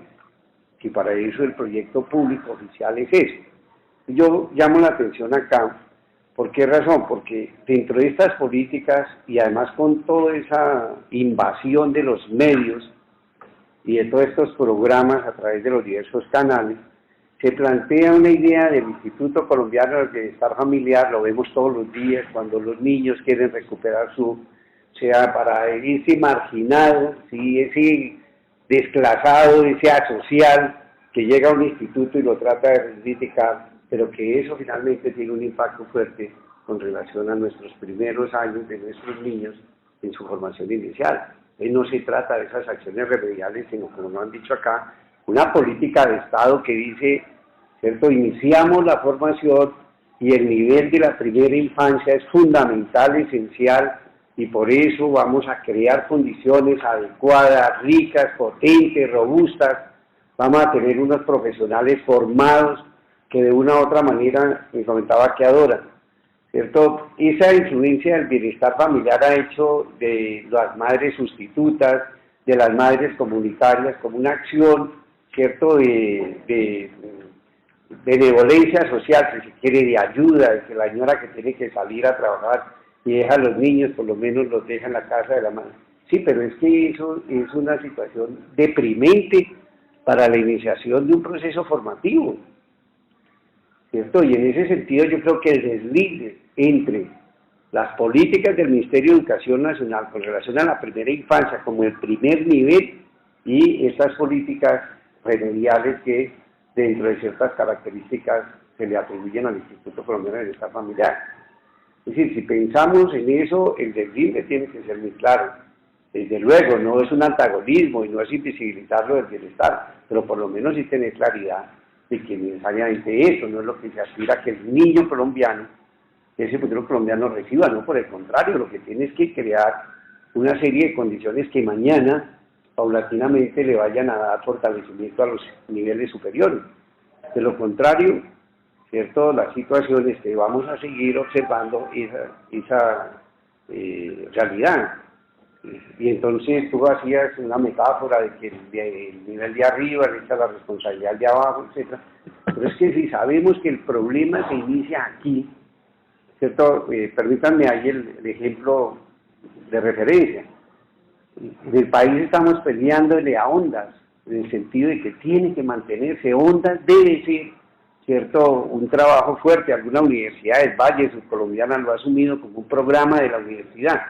Que para eso el proyecto público oficial es eso. Yo llamo la atención acá. ¿Por qué razón? Porque dentro de estas políticas y además con toda esa invasión de los medios y de todos estos programas a través de los diversos canales, se plantea una idea del Instituto Colombiano del Bienestar Familiar, lo vemos todos los días cuando los niños quieren recuperar sea para ese marginado, ¿sí?, ese desclasado, ese asocial que llega a un instituto y lo trata de reivindicar, pero que eso finalmente tiene un impacto fuerte con relación a nuestros primeros años de nuestros niños en su formación inicial. No se trata de esas acciones remediales, sino, como nos han dicho acá, una política de Estado que dice, ¿cierto?, iniciamos la formación y el nivel de la primera infancia es fundamental, esencial, y por eso vamos a crear condiciones adecuadas, ricas, potentes, robustas, vamos a tener unos profesionales formados que de una u otra manera, me comentaba, que adoran, ¿cierto? Esa influencia del bienestar familiar ha hecho de las madres sustitutas, de las madres comunitarias, como una acción, ¿cierto?, de benevolencia social, si se quiere, de ayuda, de que la señora que tiene que salir a trabajar y deja a los niños, por lo menos los deja en la casa de la madre. Sí, pero es que eso es una situación deprimente para la iniciación de un proceso formativo, ¿cierto? Y en ese sentido yo creo que el desliz entre las políticas del Ministerio de Educación Nacional con relación a la primera infancia como el primer nivel y estas políticas remediales que dentro de ciertas características se le atribuyen al Instituto Colombiano de Bienestar Familiar. Es decir, si pensamos en eso, el desliz tiene que ser muy claro. Desde luego, no es un antagonismo y no es invisibilizarlo del bienestar, pero por lo menos sí tener claridad de que necesariamente eso no es lo que se aspira que el niño colombiano, ese futuro colombiano reciba, no, por el contrario, lo que tiene es que crear una serie de condiciones que mañana, paulatinamente, le vayan a dar fortalecimiento a los niveles superiores. De lo contrario, ¿cierto?, las situaciones que vamos a seguir observando esa realidad. Y entonces tú hacías una metáfora de que el nivel de arriba le echa la responsabilidad de abajo, etc. Pero es que si sabemos que el problema se inicia aquí, ¿cierto? Permítanme ahí el ejemplo de referencia. En el país estamos peleándole a Ondas, en el sentido de que tiene que mantenerse. Ondas debe ser, ¿cierto?, un trabajo fuerte. Alguna universidad del Valle Subcolombiana lo ha asumido como un programa de la universidad.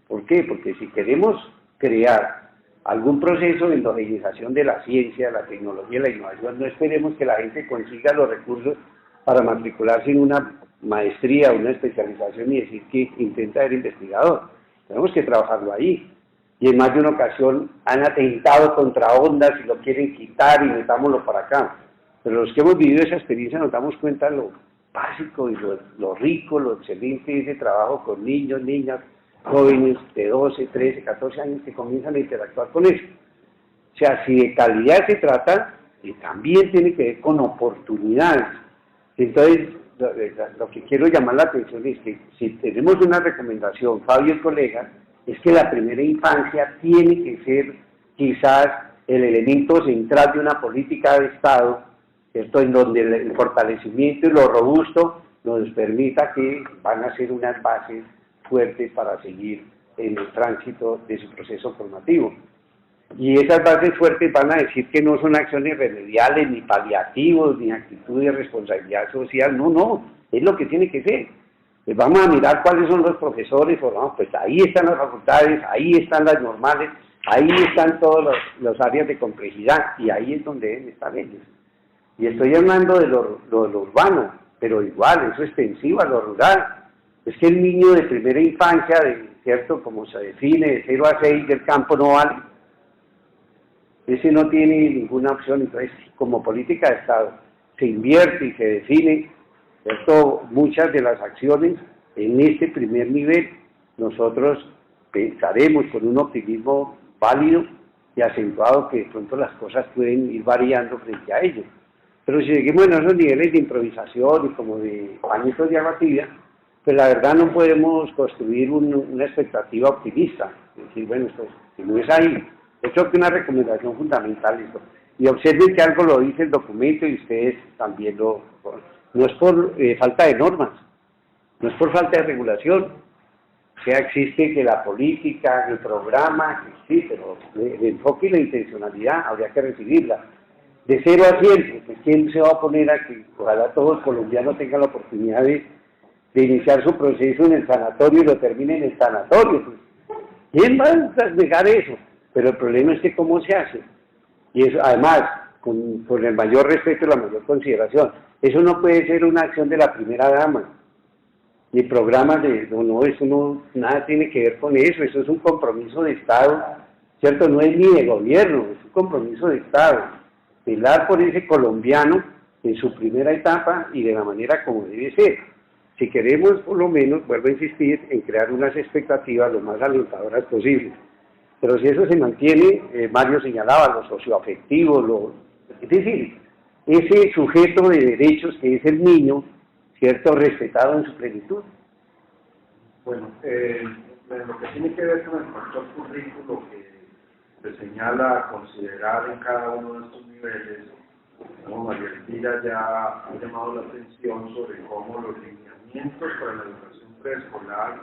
¿Por qué? Porque si queremos crear algún proceso de endogenización de la ciencia, la tecnología y la innovación, no esperemos que la gente consiga los recursos para matricularse en una maestría o una especialización y decir que intenta ser investigador. Tenemos que trabajarlo ahí. Y en más de una ocasión han atentado contra Ondas y lo quieren quitar y metámoslo para acá. pero los que hemos vivido esa experiencia nos damos cuenta de lo básico y lo rico, lo excelente de ese trabajo con niños, niñas, jóvenes de 12, 13, 14 años que comienzan a interactuar con eso. O sea, si de calidad se trata, también tiene que ver con oportunidades. Entonces, lo que quiero llamar la atención es que si tenemos una recomendación, Fabio y colegas, es que la primera infancia tiene que ser quizás el elemento central de una política de Estado, ¿cierto?, en donde el fortalecimiento y lo robusto nos permita que van a ser unas bases fuertes para seguir en el tránsito de su proceso formativo. Y esas bases fuertes van a decir que no son acciones remediales, ni paliativos, ni actitudes de responsabilidad social, no, es lo que tiene que ser. Pues vamos a mirar cuáles son los profesores formados, pues ahí están las facultades, ahí están las normales, ahí están todos los áreas de complejidad, y ahí es donde deben estar ellos. Y estoy hablando de lo urbano, pero igual, eso es extensivo a lo rural. Es que el niño de primera infancia, ¿cierto?, como se define, de 0 a 6 del campo no vale. Ese no tiene ninguna opción. Entonces, como política de Estado, se invierte y se define, ¿cierto?, muchas de las acciones en este primer nivel. Nosotros pensaremos con un optimismo válido y acentuado que de pronto las cosas pueden ir variando frente a ello. Pero si seguimos en esos niveles de improvisación y como de pañitos de agua tibia, pues la verdad no podemos construir una expectativa optimista. Es decir, bueno, esto si no es ahí. Yo creo que una recomendación fundamental es esto. Y observen que algo lo dice el documento y ustedes también no es por falta de normas, no es por falta de regulación. O sea, existe que la política, el programa, sí, pero el enfoque y la intencionalidad habría que recibirla. De 0 a 100, pues ¿quién se va a oponer a que ojalá todos los colombianos tengan la oportunidad de iniciar su proceso en el sanatorio y lo termine en el sanatorio? Pues, ¿quién va a negar eso? Pero el problema es que cómo se hace. Y eso, además, con el mayor respeto y la mayor consideración, eso no puede ser una acción de la primera dama, ni programas eso no, nada tiene que ver con eso es un compromiso de Estado, ¿cierto? No es ni de gobierno, es un compromiso de Estado, velar por ese colombiano en su primera etapa y de la manera como debe ser. Si queremos, por lo menos, vuelvo a insistir, en crear unas expectativas lo más alentadoras posibles. Pero si eso se mantiene, Mario señalaba, lo socioafectivo, es decir, ese sujeto de derechos que es el niño, ¿cierto?, respetado en su plenitud. Bueno, lo que tiene que ver con el factor currículo que se señala considerar en cada uno de estos niveles, como María Elvira ya ha llamado la atención sobre cómo los lineamientos para la educación preescolar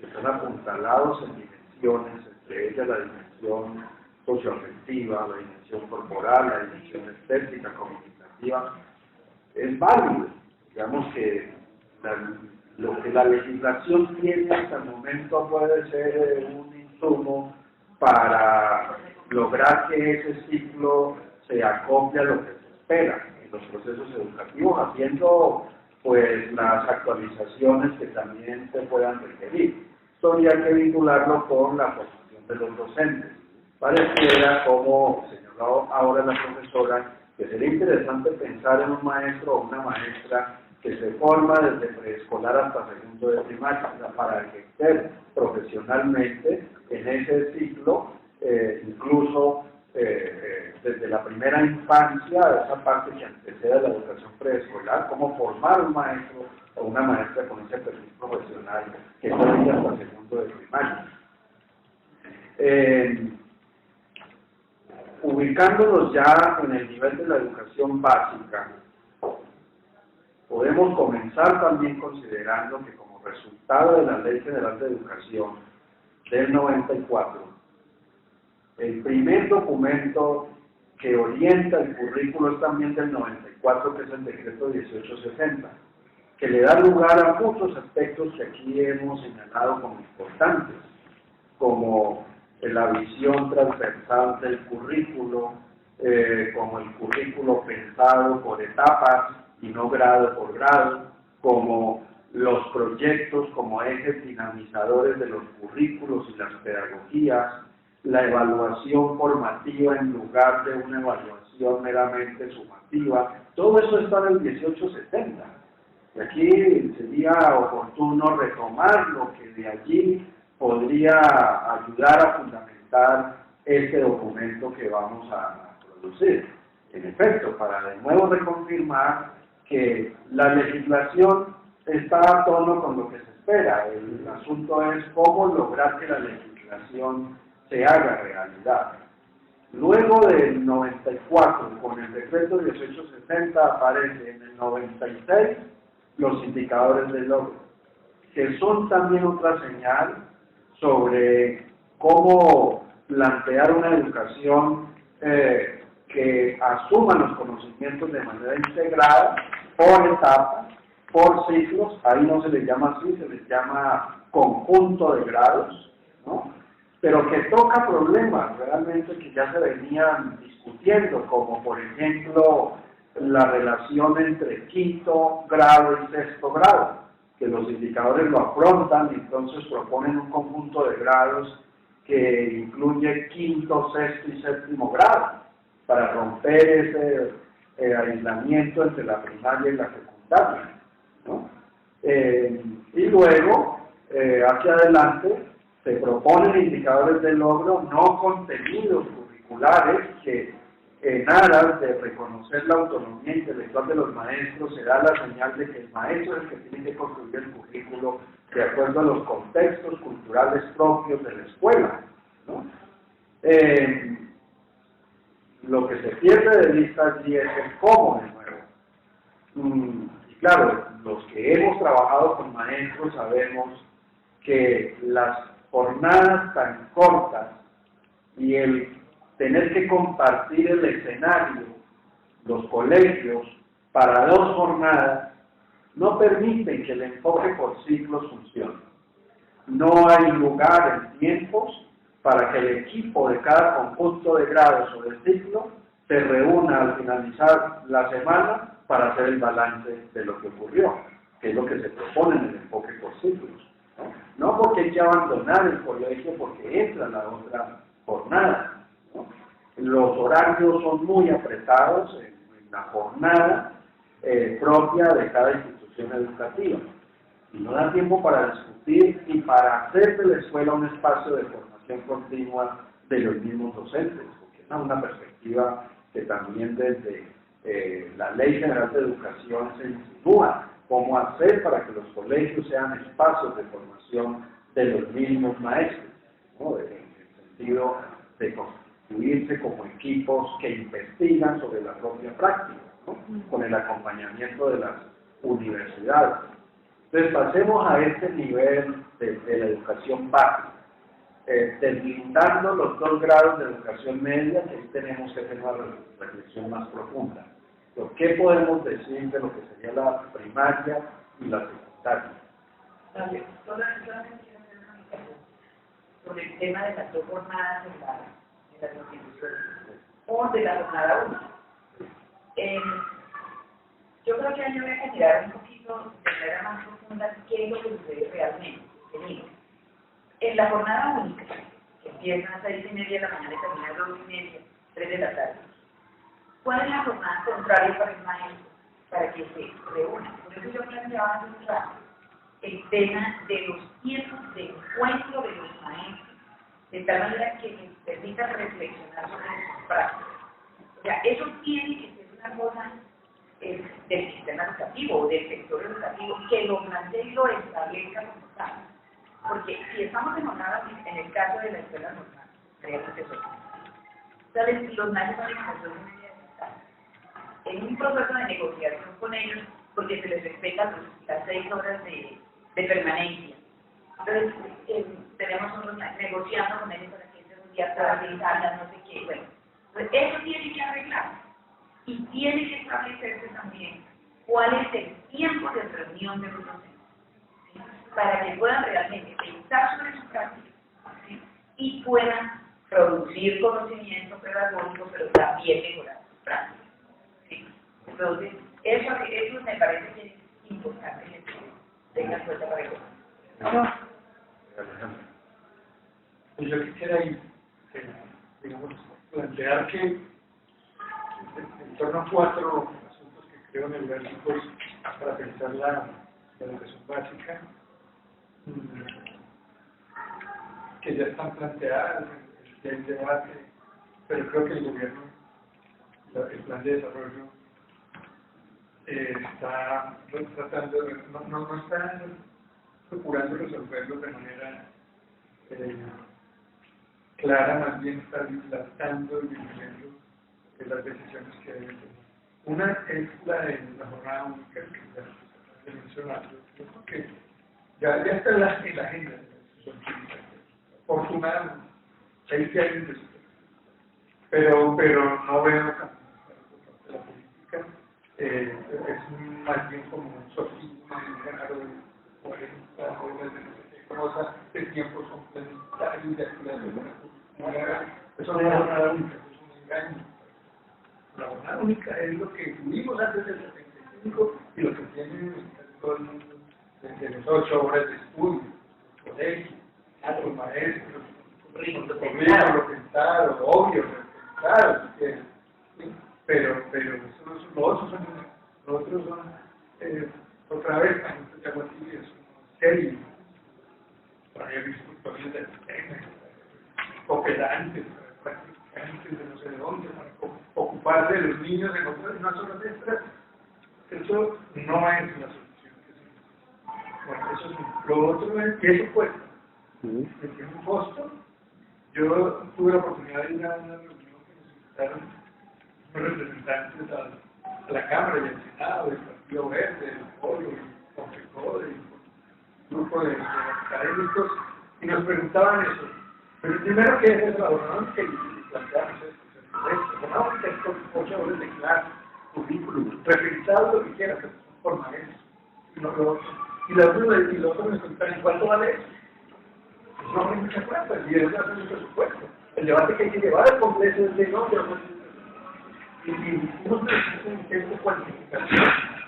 están apuntalados en dimensiones, entre ellas la dimensión socioafectiva, la dimensión corporal, la dimensión estética, comunicativa, es válido. Digamos que lo que la legislación tiene hasta el momento puede ser un insumo para lograr que ese ciclo se acople a lo que se espera en los procesos educativos, haciendo pues las actualizaciones que también se puedan requerir. Esto habría que vincularlo con la formación de los docentes. Pareciera, como señaló ahora la profesora, que sería interesante pensar en un maestro o una maestra que se forma desde preescolar hasta segundo de primaria, para ejercer profesionalmente en ese ciclo, incluso desde la primera infancia, esa parte que antecede a la educación preescolar, cómo formar un maestro o una maestra con ese perfil profesional que está hasta segundo de primaria. Ubicándonos ya en el nivel de la educación básica, podemos comenzar también considerando que como resultado de la Ley General de Educación del 94, el primer documento que orienta el currículo es también del 94, que es el Decreto 1860, que le da lugar a muchos aspectos que aquí hemos señalado como importantes, como la visión transversal del currículo, como el currículo pensado por etapas y no grado por grado, como los proyectos como ejes dinamizadores de los currículos y las pedagogías, la evaluación formativa en lugar de una evaluación evaluación meramente sumativa. Todo eso está en el 1870. Y aquí sería oportuno retomar lo que de allí podría ayudar a fundamentar este documento que vamos a producir. En efecto, para de nuevo reconfirmar que la legislación está a tono con lo que se espera. El asunto es cómo lograr que la legislación se haga realidad. Luego del 94, con el decreto 1870, aparece en el 96 los indicadores de logro, que son también otra señal sobre cómo plantear una educación que asuma los conocimientos de manera integrada, por etapas, por ciclos. Ahí no se les llama así, se les llama conjunto de grados, ¿no? Pero que toca problemas realmente que ya se venían discutiendo, como por ejemplo la relación entre quinto grado y sexto grado, que los indicadores lo afrontan y entonces proponen un conjunto de grados que incluye quinto, sexto y séptimo grado, para romper ese aislamiento entre la primaria y la secundaria, ¿no? Y luego, hacia adelante, se proponen indicadores de logro, no contenidos curriculares, que en aras de reconocer la autonomía intelectual de los maestros, se da la señal de que el maestro es el que tiene que construir el currículo de acuerdo a los contextos culturales propios de la escuela, ¿no? Lo que se pierde de vista allí es el cómo de nuevo. Y claro, los que hemos trabajado con maestros sabemos que las jornadas tan cortas y el tener que compartir el escenario, los colegios, para 2 jornadas, no permiten que el enfoque por ciclos funcione. No hay lugar en tiempos para que el equipo de cada conjunto de grados o de ciclo se reúna al finalizar la semana para hacer el balance de lo que ocurrió, que es lo que se propone en el enfoque por ciclos. No porque hay que abandonar el colegio porque entra la otra jornada, ¿no? Los horarios son muy apretados en la jornada propia de cada institución educativa y no da tiempo para discutir y para hacer de la escuela un espacio de formación continua de los mismos docentes, porque es una perspectiva que también desde la Ley General de Educación se insinúa: cómo hacer para que los colegios sean espacios de formación de los mismos maestros, ¿no? En el sentido de constituirse como equipos que investigan sobre la propia práctica, ¿no? Con el acompañamiento de las universidades. Entonces pasemos a este nivel de la educación básica, deslindando los 2 grados de educación media, que ahí tenemos que hacer una reflexión más profunda. ¿Qué podemos decir de lo que sería la primaria y la secundaria? Vale, solamente sobre el tema de las 2 jornadas en la Constitución o de la jornada 1. Yo creo que hay que mirar un poquito de manera más profunda qué es lo que sucede realmente. En la jornada única, que empieza a 6:30 de la mañana y termina a 2:30, 3 de la tarde, ¿cuál es la jornada contraria para el maestro? Para que se reúna. Por eso yo planteaba hace un rato el tema de los tiempos de encuentro de los maestros, de tal manera que les permita reflexionar sobre sus prácticas. O sea, eso tiene que ser una cosa del sistema educativo o del sector educativo que lo plantee y lo establezca como tal. Porque si estamos en jornada, en el caso de la escuela normal, creemos que eso. ¿Sabes? Los maestros son en un proceso de negociación con ellos, porque se les respetan las 6 horas de permanencia. Entonces, tenemos unos negociando con ellos para que entre un día tarde y tal, no sé qué. Bueno, pues eso tiene que arreglarse. Y tiene que establecerse también cuál es el tiempo de reunión de los docentes, ¿sí? Para que puedan realmente pensar sobre su práctica, ¿sí? Y puedan producir conocimiento pedagógico, pero también mejorar sus prácticas, ¿sí? Entonces, eso me parece que es importante que tengan en cuenta para eso. Yo quisiera digamos, plantear que en torno a 4 asuntos que creo neurálgicos para pensar la educación básica, que ya están planteadas en el debate, pero creo que el gobierno, el plan de desarrollo, está tratando, no está procurando resolverlo de manera clara, más bien está dilatando y viviendo las decisiones que deben tomar. Una es la de la jornada única, que ya he mencionado. Yo creo que ya está en la agenda de la sociedad. Afortunadamente, 20 años después. Pero no veo la política, es más bien como un sofisma, un raro de 40 horas de no sé qué cosa, de tiempos complementarios, de actividades. Eso no es la jornada única, es un engaño. La jornada única es lo que tuvimos antes del 75 y lo que tiene todo el mundo desde las 8 horas de estudio, colegio, los maestros, lo pensado, obvio, claro, pero los otros son otra vez, como llamo así, es serio, para haber visto historias de cooperantes, practicantes de no sé de dónde, para ocuparse de los niños en otras zonas extras. Eso no es la solución que se bueno, eso es lo otro es que eso cuesta, tiene un costo. Yo tuve la oportunidad de ir a una reunión que nos invitaron unos representantes a la Cámara y al Senado, del Partido Verde, del Polo, del Confecode, del grupo de académicos, y nos preguntaban eso. Pero primero, ¿qué es la jornada? Que planteamos esto. La jornada es con 8 horas de clase, currículum, referenciado lo que quieras, que son por maestros. Y lo otro me preguntaban, ¿cuánto vale eso? No hay mucha plata, y es hacer un presupuesto. El debate que hay que llevar al Congreso es de no, y hicimos un intento cuantificativo.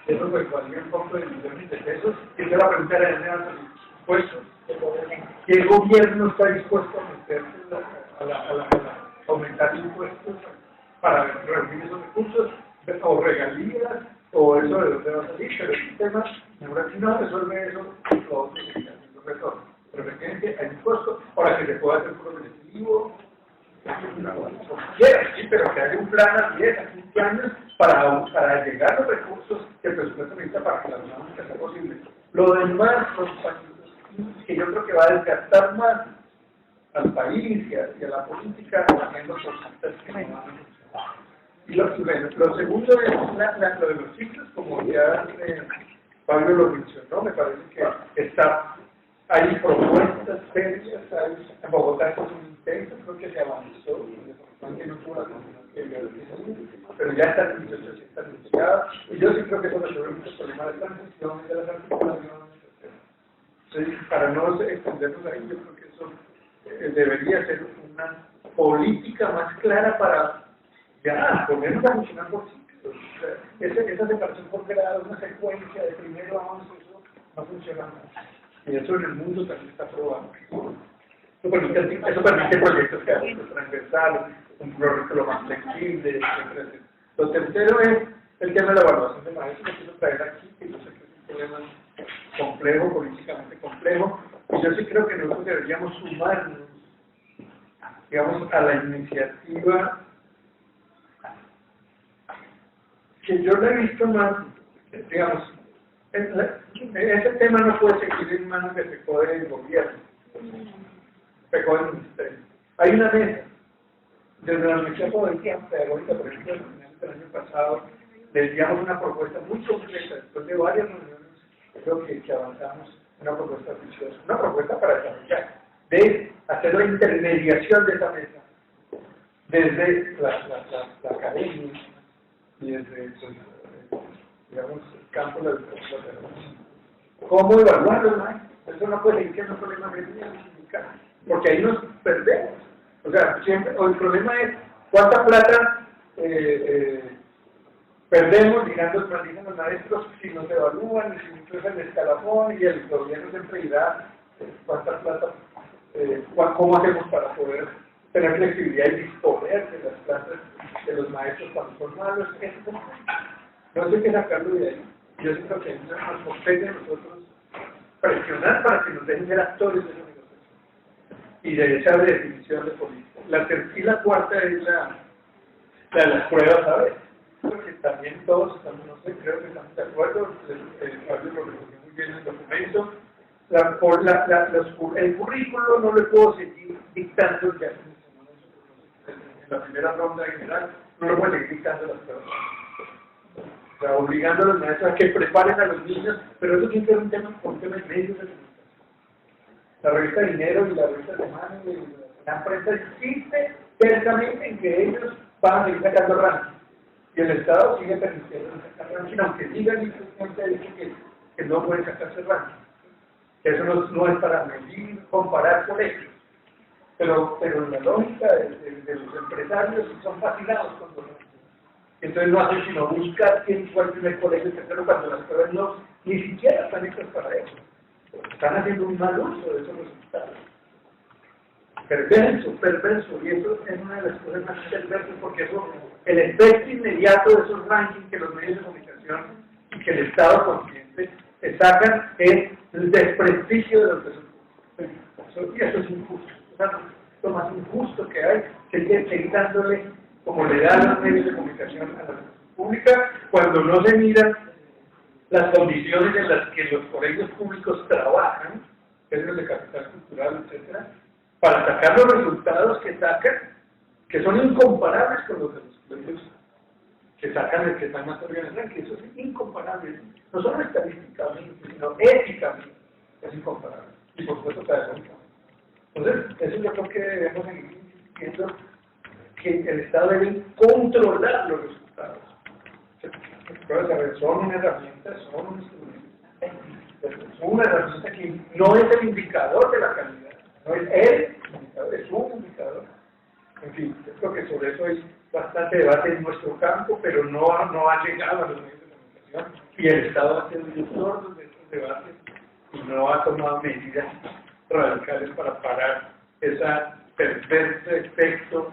Eso pues valía un poco de millones de pesos, y yo la pregunta era de presupuesto. ¿Qué gobierno está dispuesto a meterse a aumentar impuestos para reunir esos recursos, o regalías, o eso de dónde va a salir? Pero el sistema, si no resuelve eso, lo otro sería el retorno. Pero efectivamente hay un costo para que se pueda hacer progresivo, como quiera, sí, pero que haya un plan a 10, a 15 años para llegar a los recursos que el presupuesto necesita para que la dinámica sea posible. Lo demás, los países, que yo creo que va a desgastar más al país y a la política, haciendo cosas que no van a funcionar. Y lo segundo es lo de los ciclos, como ya Pablo lo mencionó, me parece que hay propuestas serias, en Bogotá es un intento, creo que se avanzó, aunque no tuvo la continuidad pero ya está en 1880 anunciada, y yo sí creo que eso resuelve muchos problemas de transición, de las articulaciones, etc. Entonces, para no extendernos ahí, yo creo que eso debería ser una política más clara para ya ponernos a funcionar por ciclos. O sea, esa separación por grado, una secuencia de primero a 11, eso no funciona más. Y eso en el mundo también está probado. Eso permite proyectos que hacen transversales, un proyecto más flexible, etc. Lo tercero es el tema de la evaluación de maestros, que quiero traer aquí, que yo sé que es un problema complejo, políticamente complejo, y yo sí creo que nosotros deberíamos sumarnos, digamos, a la iniciativa que yo la he visto más, digamos, ese tema no puede seguir en manos de FECODE del gobierno, FECODE del ministerio. Hay una mesa, desde la Universidad Pedagógica, por ejemplo, a finales del año pasado, le enviamos una propuesta muy concreta, después de varias reuniones, creo que avanzamos una propuesta ambiciosa, una propuesta para desarrollar, de hacer la intermediación de esa mesa, desde la academia y desde digamos, el campo de la educación. ¿Cómo evaluar los maestros? Eso no puede ser que no es un problema sindical, porque ahí nos perdemos. O sea, siempre, el problema es cuánta plata perdemos llegando los maestros si no se evalúan, y si no crece el escalafón, y el gobierno siempre dirá cuánta plata, cómo hacemos para poder tener flexibilidad y disponer de las clases de los maestros cuando son malos. No sé qué sacarlo de ahí. Yo siento que nos compete a nosotros presionar para que nos dejen ser actores de esa negociación y de esa definición de política. Y la cuarta es la de las pruebas, ¿sabes? Porque también todos estamos, no sé, creo que estamos de acuerdo, Fabio lo recogió muy bien en el documento. El currículo no le puedo seguir dictando, ya en la primera ronda general, no le puedo seguir dictando las pruebas. O sea, obligando a los maestros a que preparen a los niños, pero eso tiene que ser un tema con temas de medios de comunicación. La revista Dinero y la revista Semana y la prensa insiste cercamente en que ellos van a seguir sacando ranking. Y el Estado sigue permitiendo sacar ranking, aunque digan y que no pueden sacarse ranking. Eso no es para medir, comparar colegios. Pero la lógica de los empresarios son fascinados con los ranking. Entonces no hacen sino buscar quién fue el primer colegio, pero cuando las pruebas ni siquiera están hechas para eso. Están haciendo un mal uso de esos resultados. Perverso, y eso es una de las cosas más perversas, porque eso, el efecto inmediato de esos rankings que los medios de comunicación y que el Estado consciente se sacan es el desprestigio de los resultados. Y eso es injusto. O sea, lo más injusto que hay, que hay que seguir dándole, como le dan los medios de comunicación a la pública, cuando no se miran las condiciones en las que los colegios públicos trabajan, términos de capital cultural, etcétera, para sacar los resultados que sacan, que son incomparables con los de los colegios que sacan el que están más organizados, que eso es incomparable, no solo estadísticamente, sino éticamente, es incomparable, y por supuesto pedagógicamente. Entonces, eso yo creo que debemos seguir insistiendo, que el Estado debe controlar los resultados. Son una herramienta, son un instrumento, es una herramienta que no es el indicador de la calidad, no es el indicador, es un indicador. En fin, yo creo que sobre eso hay bastante debate en nuestro campo, pero no ha llegado a los medios de comunicación y el Estado ha sido muy sordo de estos debates y no ha tomado medidas radicales para parar ese perverso efecto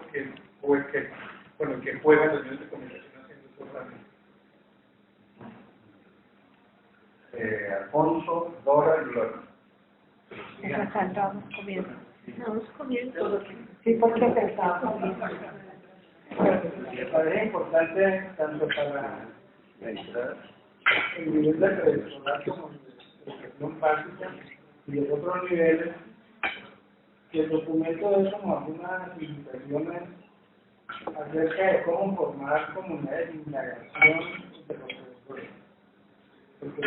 con el que juegan los medios de comunicación haciendo estos debates. Alfonso, Dora y Gloria. Estamos comiendo. Estamos comiendo. Sí, porque pensaba también. Me parece importante tanto para el nivel de preescolar como de educación básica y de otros niveles, que el documento dé como algunas limitaciones acerca de cómo formar comunidades de indagación de los profesores. Porque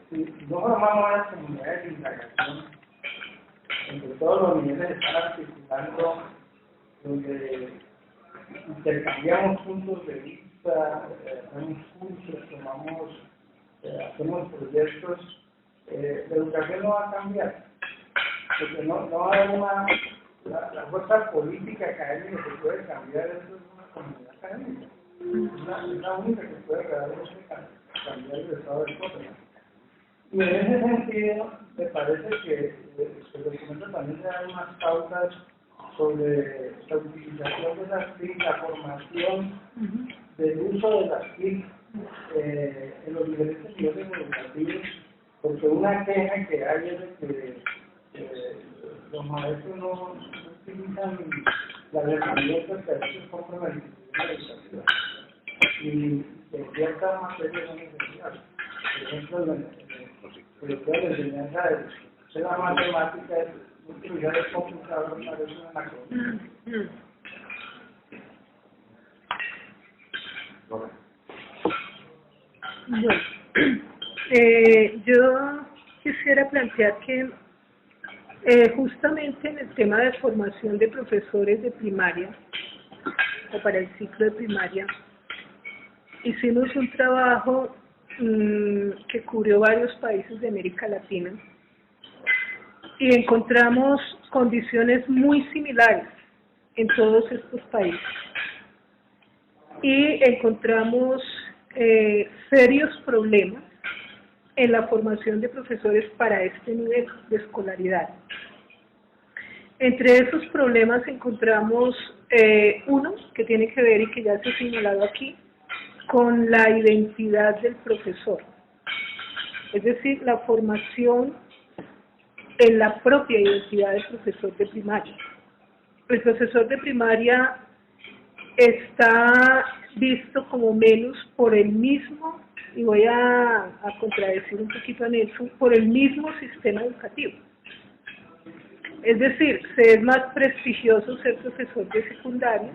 si no formamos las comunidades de indagación, entre todos los niveles están articulando, donde intercambiamos puntos de vista, hacemos cursos, hacemos proyectos, la educación no va a cambiar, porque no va a haber la fuerza política académica que puede cambiar eso es una comunidad académica. Es la única que puede realmente cambiar el estado de cosas. Y en ese sentido, me parece que el documento también se da unas pautas sobre la utilización de las TIC, la formación del uso de las TIC en los diferentes niveles educativos, porque una queja que hay es de que los maestros no utilizan las herramientas que a veces compran las instituciones educativas y en ciertas materias son necesarias. Por ejemplo, la enseñanza de la matemática, utilizar el computador parece una cosa. Bueno, yo quisiera plantear que justamente en el tema de formación de profesores de primaria, o para el ciclo de primaria, hicimos un trabajo que cubrió varios países de América Latina y encontramos condiciones muy similares en todos estos países y encontramos serios problemas en la formación de profesores para este nivel de escolaridad. Entre esos problemas encontramos uno que tiene que ver, y que ya se ha señalado aquí, con la identidad del profesor. Es decir, la formación en la propia identidad del profesor de primaria. El profesor de primaria está visto como menos por el mismo, y voy a contradecir un poquito a Nelson, por el mismo sistema educativo. Es decir, se es más prestigioso ser profesor de secundaria,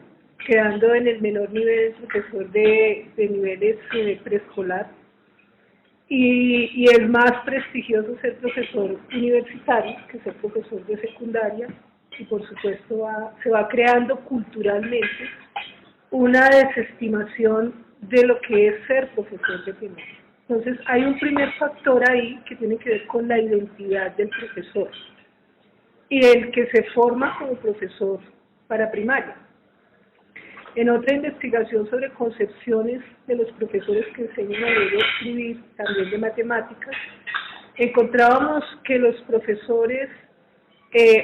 quedando en el menor nivel profesor de niveles preescolar, y es más prestigioso ser profesor universitario que ser profesor de secundaria, y por supuesto se va creando culturalmente una desestimación de lo que es ser profesor de primaria. Entonces hay un primer factor ahí que tiene que ver con la identidad del profesor y el que se forma como profesor para primaria. En otra investigación sobre concepciones de los profesores que enseñan a leer y escribir, también de matemáticas, encontrábamos que los profesores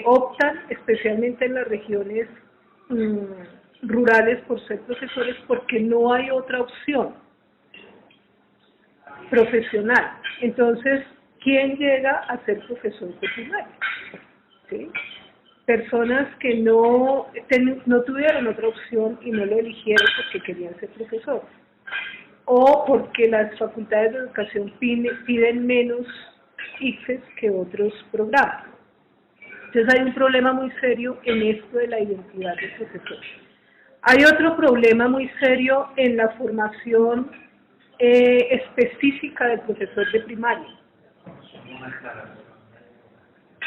optan, especialmente en las regiones rurales, por ser profesores porque no hay otra opción profesional. Entonces, ¿quién llega a ser profesor de primaria? ¿Sí? Personas que no tuvieron otra opción y no lo eligieron porque querían ser profesor, o porque las facultades de educación piden menos ICFES que otros programas. Entonces hay un problema muy serio en esto de la identidad del profesor. Hay otro problema muy serio en la formación específica del profesor de primaria. Una aclaración.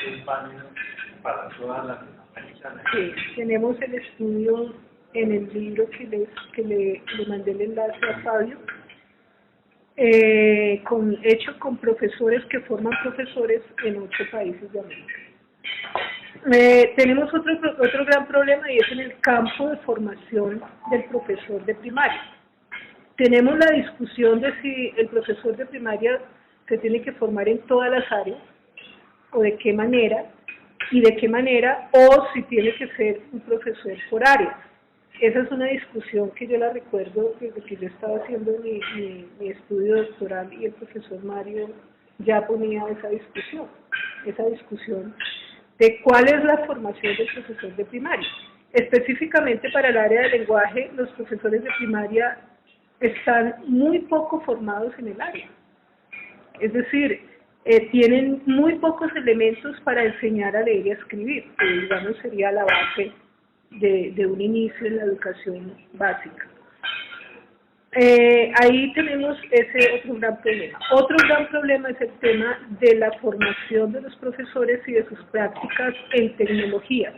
Es válido para todas las latinoamericanas. Sí, tenemos el estudio en el libro que le mandé el enlace a Fabio, hecho con profesores que forman profesores en 8 países de América. Tenemos otro gran problema, y es en el campo de formación del profesor de primaria. Tenemos la discusión de si el profesor de primaria se tiene que formar en todas las áreas, o de qué manera, o si tiene que ser un profesor por área. Esa es una discusión que yo la recuerdo desde que yo estaba haciendo mi estudio doctoral, y el profesor Mario ya ponía esa discusión de cuál es la formación del profesor de primaria. Específicamente para el área de lenguaje, los profesores de primaria están muy poco formados en el área. Es decir, tienen muy pocos elementos para enseñar a leer y a escribir, que digamos sería la base de un inicio en la educación básica. Ahí tenemos ese otro gran problema. Otro gran problema es el tema de la formación de los profesores y de sus prácticas en tecnologías,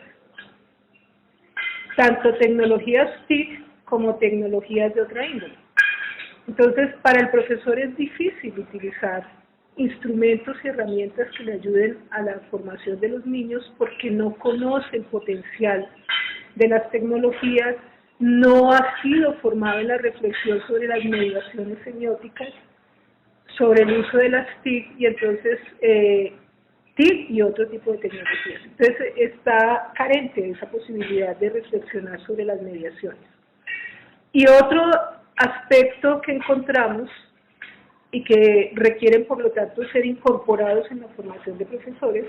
tanto tecnologías TIC como tecnologías de otra índole. Entonces, para el profesor es difícil utilizar instrumentos y herramientas que le ayuden a la formación de los niños porque no conoce el potencial de las tecnologías, no ha sido formado en la reflexión sobre las mediaciones semióticas, sobre el uso de las TIC, y entonces TIC y otro tipo de tecnologías. Entonces está carente de esa posibilidad de reflexionar sobre las mediaciones. Y otro aspecto que encontramos y que requieren, por lo tanto, ser incorporados en la formación de profesores,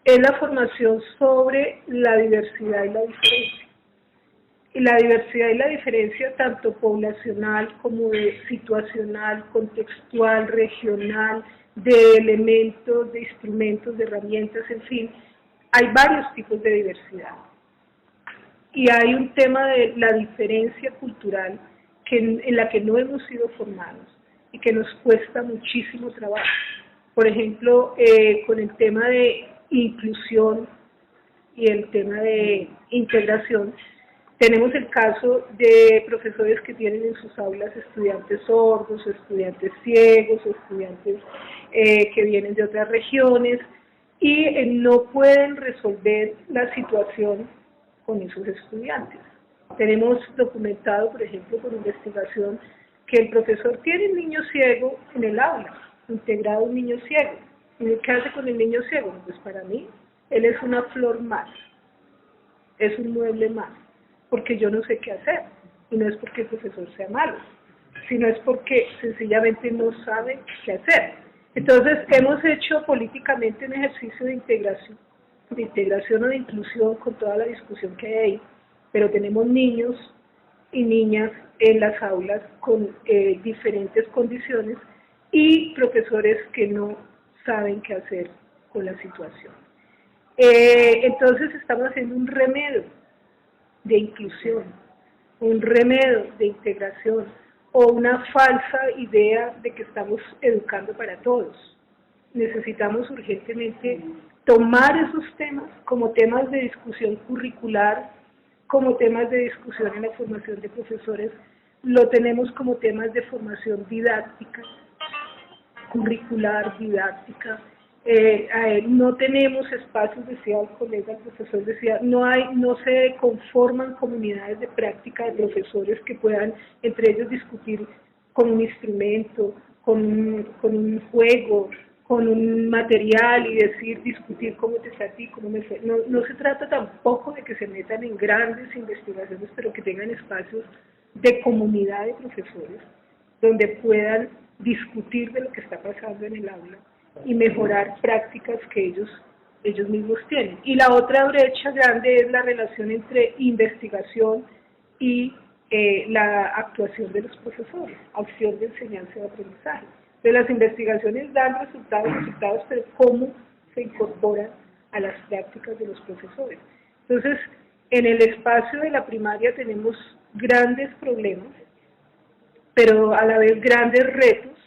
es la formación sobre la diversidad y la diferencia. Y la diversidad y la diferencia, tanto poblacional como situacional, contextual, regional, de elementos, de instrumentos, de herramientas, en fin, hay varios tipos de diversidad. Y hay un tema de la diferencia cultural en la que no hemos sido formados y que nos cuesta muchísimo trabajo. Por ejemplo, con el tema de inclusión y el tema de integración, tenemos el caso de profesores que tienen en sus aulas estudiantes sordos, o estudiantes ciegos, o estudiantes que vienen de otras regiones, y no pueden resolver la situación con esos estudiantes. Tenemos documentado, por ejemplo, por investigación, que el profesor tiene un niño ciego en el aula, integrado un niño ciego. ¿Y qué hace con el niño ciego? Pues para mí, él es una flor más. es un mueble más, porque yo no sé qué hacer, y no es porque el profesor sea malo, sino es porque sencillamente no sabe qué hacer. Entonces, hemos hecho políticamente un ejercicio de integración o de inclusión con toda la discusión que hay ahí, pero tenemos niños y niñas en las aulas con diferentes condiciones y profesores que no saben qué hacer con la situación. Entonces estamos haciendo un remedio de inclusión, un remedio de integración o una falsa idea de que estamos educando para todos. Necesitamos urgentemente tomar esos temas como temas de discusión curricular, como temas de discusión en la formación de profesores, lo tenemos como temas de formación didáctica, curricular, didáctica. No tenemos espacios, decía el colega, el profesor decía, no se conforman comunidades de práctica de profesores que puedan entre ellos discutir con un instrumento, con un juego, con un material y discutir cómo te está a ti, cómo me fue. No se trata tampoco de que se metan en grandes investigaciones, pero que tengan espacios de comunidad de profesores donde puedan discutir de lo que está pasando en el aula y mejorar prácticas que ellos mismos tienen. Y la otra brecha grande es la relación entre investigación y la actuación de los profesores, acción de enseñanza y aprendizaje. Entonces las investigaciones dan resultados, pero cómo se incorporan a las prácticas de los profesores. Entonces, en el espacio de la primaria tenemos grandes problemas, pero a la vez grandes retos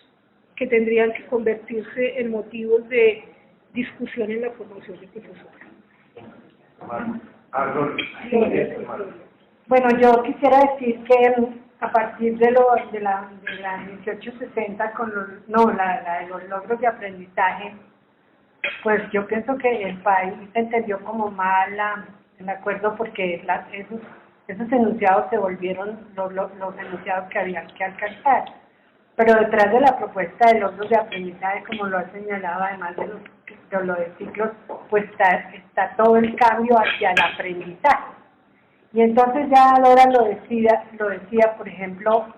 que tendrían que convertirse en motivos de discusión en la formación de profesores. Bueno, yo quisiera decir que a partir de la 1860 con la de los logros de aprendizaje, pues yo pienso que el país entendió como mal el acuerdo porque esos enunciados se volvieron los enunciados que había que alcanzar. Pero detrás de la propuesta de logros de aprendizaje, como lo ha señalado, además de lo de ciclos, pues está todo el cambio hacia el aprendizaje. Y entonces ya Dora lo decía, por ejemplo,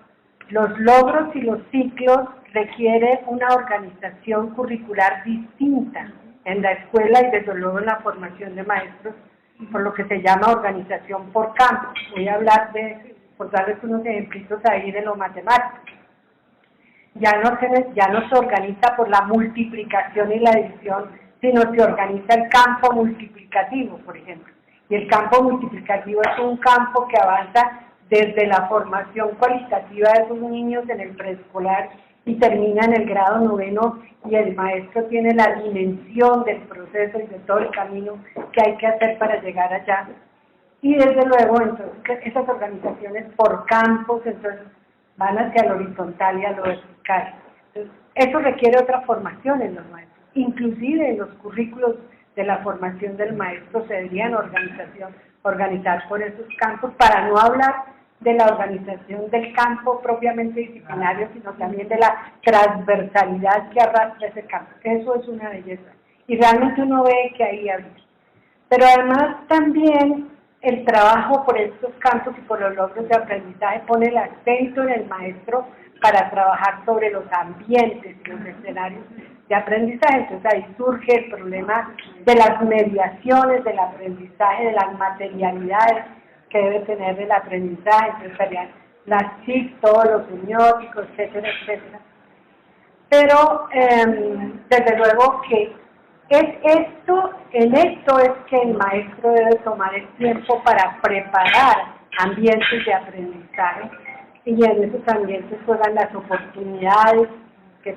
los logros y los ciclos requieren una organización curricular distinta en la escuela y desde luego en la formación de maestros, por lo que se llama organización por campo. Voy a hablar por darles unos ejemplitos ahí de lo matemático. Ya no se organiza por la multiplicación y la división, sino se organiza el campo multiplicativo, por ejemplo. Y el campo multiplicativo es un campo que avanza desde la formación cualitativa de esos niños en el preescolar y termina en el grado 9, y el maestro tiene la dimensión del proceso y de todo el camino que hay que hacer para llegar allá. Y desde luego, entonces, esas organizaciones por campos, entonces, van hacia lo horizontal y a lo vertical. Entonces, eso requiere otra formación en los maestros. Inclusive en los currículos de la formación del maestro se deberían organizar por esos campos, para no hablar de la organización del campo propiamente disciplinario, sino también de la transversalidad que arrastra ese campo. Eso es una belleza. Y realmente uno ve que ahí había. Pero además también el trabajo por estos campos y por los logros de aprendizaje pone el acento en el maestro para trabajar sobre los ambientes y los escenarios de aprendizaje. Entonces ahí surge el problema de las mediaciones del aprendizaje, de las materialidades que debe tener el aprendizaje. Entonces estarían las TIC, todos los semióticos, etcétera, etcétera. Pero desde luego que en esto es que el maestro debe tomar el tiempo para preparar ambientes de aprendizaje, y en esos ambientes juegan las oportunidades que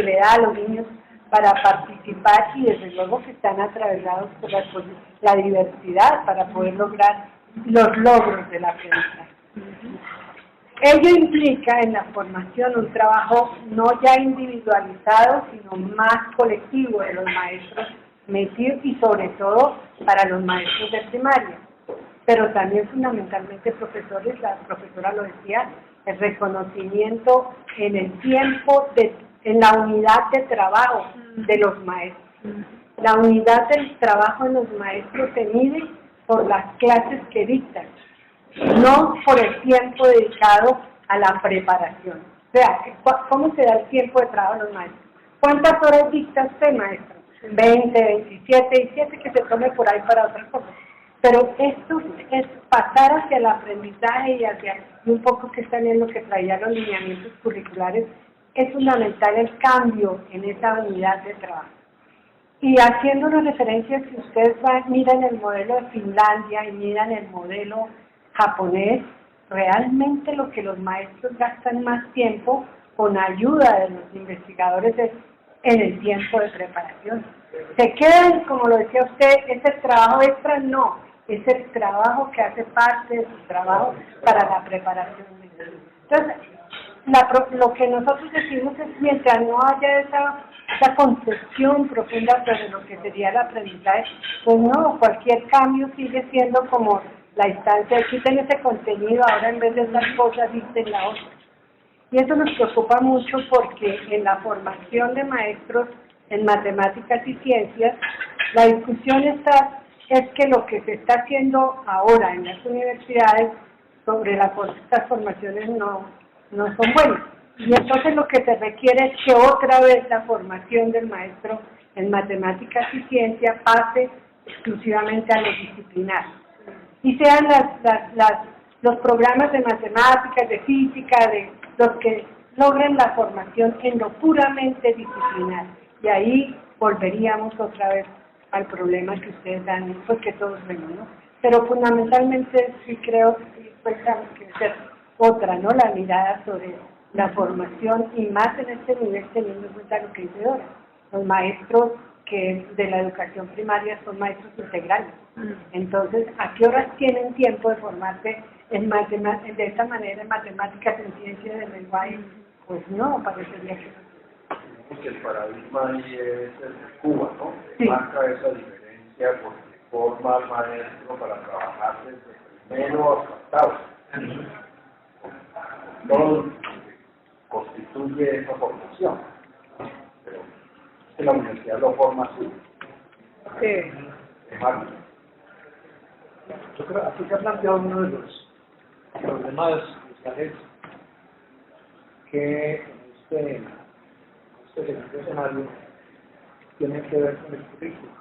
le da a los niños para participar, y desde luego que están atravesados por la diversidad para poder lograr los logros del aprendizaje. Ello implica en la formación un trabajo no ya individualizado, sino más colectivo de los maestros metidos, y sobre todo para los maestros de primaria, pero también fundamentalmente profesores. La profesora lo decía, el reconocimiento en el tiempo, en la unidad de trabajo de los maestros. La unidad del trabajo en los maestros se mide por las clases que dictan, no por el tiempo dedicado a la preparación. O sea, ¿cómo se da el tiempo de trabajo a los maestros? ¿Cuántas horas dicta usted, maestro? 20, 27, y 7 que se tome por ahí para otras cosas. Pero esto es pasar hacia el aprendizaje y un poco que está en lo que traía los lineamientos curriculares, es fundamental el cambio en esa unidad de trabajo. Y haciendo una referencia, si ustedes miran el modelo de Finlandia y miran el modelo japonés, realmente lo que los maestros gastan más tiempo con ayuda de los investigadores es en el tiempo de preparación. Se quedan, como lo decía usted, ese trabajo extra, no, es el trabajo que hace parte de su trabajo para la preparación. Entonces, lo que nosotros decimos es, mientras no haya esa concepción profunda sobre lo que sería el aprendizaje, pues no, cualquier cambio sigue siendo como la instancia de quiten ese contenido, ahora en vez de esas cosas dicen la otra. Y eso nos preocupa mucho porque en la formación de maestros en matemáticas y ciencias, la discusión es que lo que se está haciendo ahora en las universidades sobre estas formaciones no son buenas. Y entonces lo que se requiere es que otra vez la formación del maestro en matemáticas y ciencia pase exclusivamente a lo disciplinar. Y sean los programas de matemáticas, de física, de los que logren la formación en lo puramente disciplinar. Y ahí volveríamos otra vez al problema que ustedes dan, pues que todos vemos, ¿no? Pero fundamentalmente sí creo que tenemos que ser otra, ¿no? La mirada sobre la formación y más en este nivel teniendo en cuenta lo que dice Dora. Los maestros que de la educación primaria son maestros integrales. Entonces, ¿a qué horas tienen tiempo de formarse de esta manera en matemáticas, en ciencias del lenguaje? Pues no, parecería que no. Que el paradigma ahí es el de Cuba, ¿no? Sí. Marca esa diferencia porque forma al maestro para trabajar desde primero hasta octavo. Todo constituye esa formación, pero es que la universidad lo forma así. Sí. Yo creo que aquí se ha planteado uno de los problemas sociales que en este segundo escenario tiene que ver con el currículo.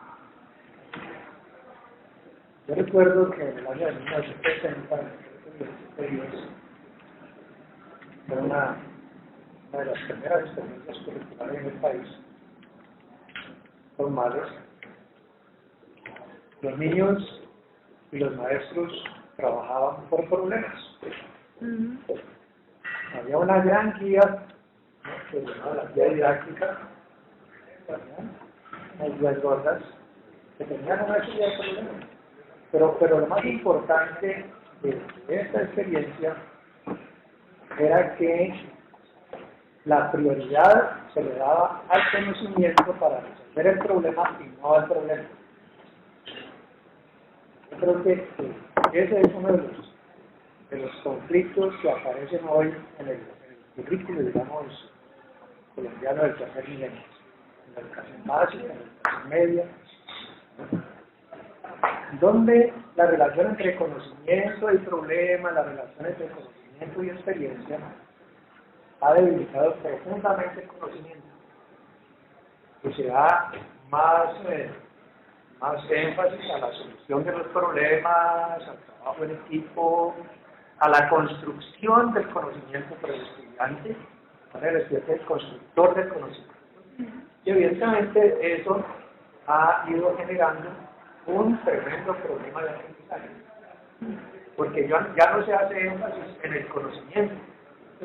Yo recuerdo que en el año de 1960, fue una de las primeras experiencias curriculares en el país formales. Los niños y los maestros trabajaban por problemas. Había una gran guía, que se llamaba la guía didáctica, las guías gordas, que tenían una serie de problemas. Pero lo más importante de esta experiencia era que la prioridad se le daba al conocimiento para resolver el problema y no al problema. Yo creo que ese es uno de los conflictos que aparecen hoy en el currículo, digamos, colombiano del tercer milenio, en la educación básica, en la educación media, donde la relación entre conocimiento y problema, la relación entre conocimiento y experiencia, ha debilitado profundamente el conocimiento, que se da más énfasis a la solución de los problemas, al trabajo en equipo, a la construcción del conocimiento por el estudiante, para el estudiante el constructor del conocimiento. Y evidentemente eso ha ido generando un tremendo problema de aprendizaje, porque ya no se hace énfasis en el conocimiento,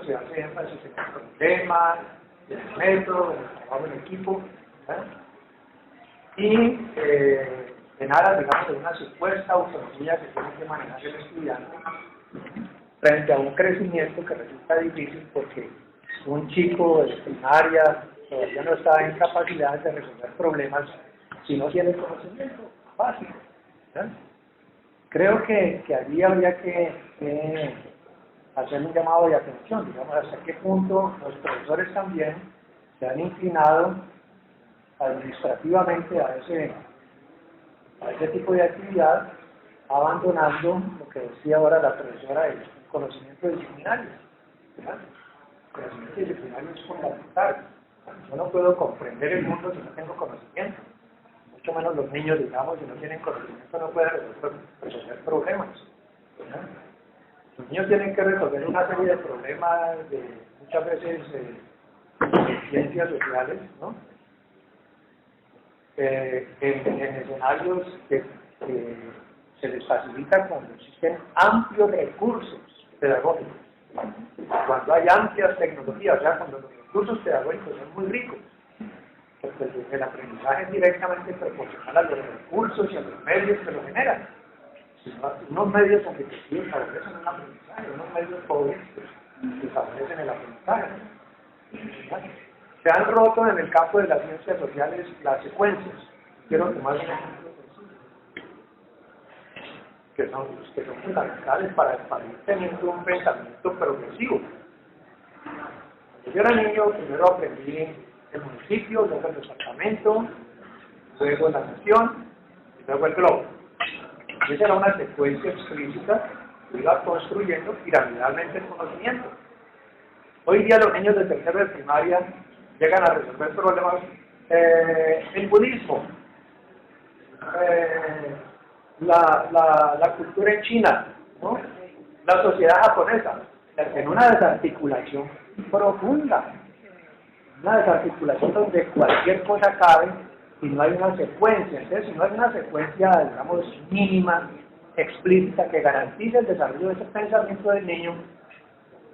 se hace énfasis en el problema, en el método, en el trabajo en equipo, y en aras, digamos, de una supuesta autonomía que tiene que manejar el estudiante frente a un crecimiento que resulta difícil porque un chico de primaria todavía no está en capacidad de resolver problemas si no tiene conocimiento básico. Creo que allí habría que hacer un llamado de atención, digamos, hasta qué punto los profesores también se han inclinado administrativamente a ese tipo de actividad abandonando lo que decía ahora la profesora, el conocimiento disciplinario. ¿Verdad? El conocimiento disciplinario es fundamental. Yo no puedo comprender el mundo si no tengo conocimiento. Mucho menos los niños, digamos, si no tienen conocimiento no pueden resolver problemas. ¿Verdad? Los niños tienen que resolver una serie de problemas, muchas veces de ciencias sociales, ¿no? En escenarios que se les facilita cuando existen amplios recursos pedagógicos, cuando hay amplias tecnologías, o sea, cuando los recursos pedagógicos son muy ricos, porque el aprendizaje es directamente proporcional a los recursos y a los medios que lo generan. Unos medios enriquecidos favorecen el aprendizaje, unos medios pobres que favorecen el aprendizaje. Se han roto en el campo de las ciencias sociales las secuencias. Quiero tomar un ejemplo que son fundamentales para ir teniendo un pensamiento progresivo. Cuando yo era niño, primero aprendí el municipio, luego el departamento, luego la nación y luego el globo. Esa era una secuencia explícita que iba construyendo piramidalmente el conocimiento. Hoy día los niños de tercero de primaria llegan a resolver problemas, el budismo, la cultura en China, ¿no? La sociedad japonesa, en una desarticulación profunda, una desarticulación donde cualquier cosa cabe y no hay una secuencia. Entonces, si no hay una secuencia, digamos, mínima, explícita, que garantice el desarrollo de ese pensamiento del niño,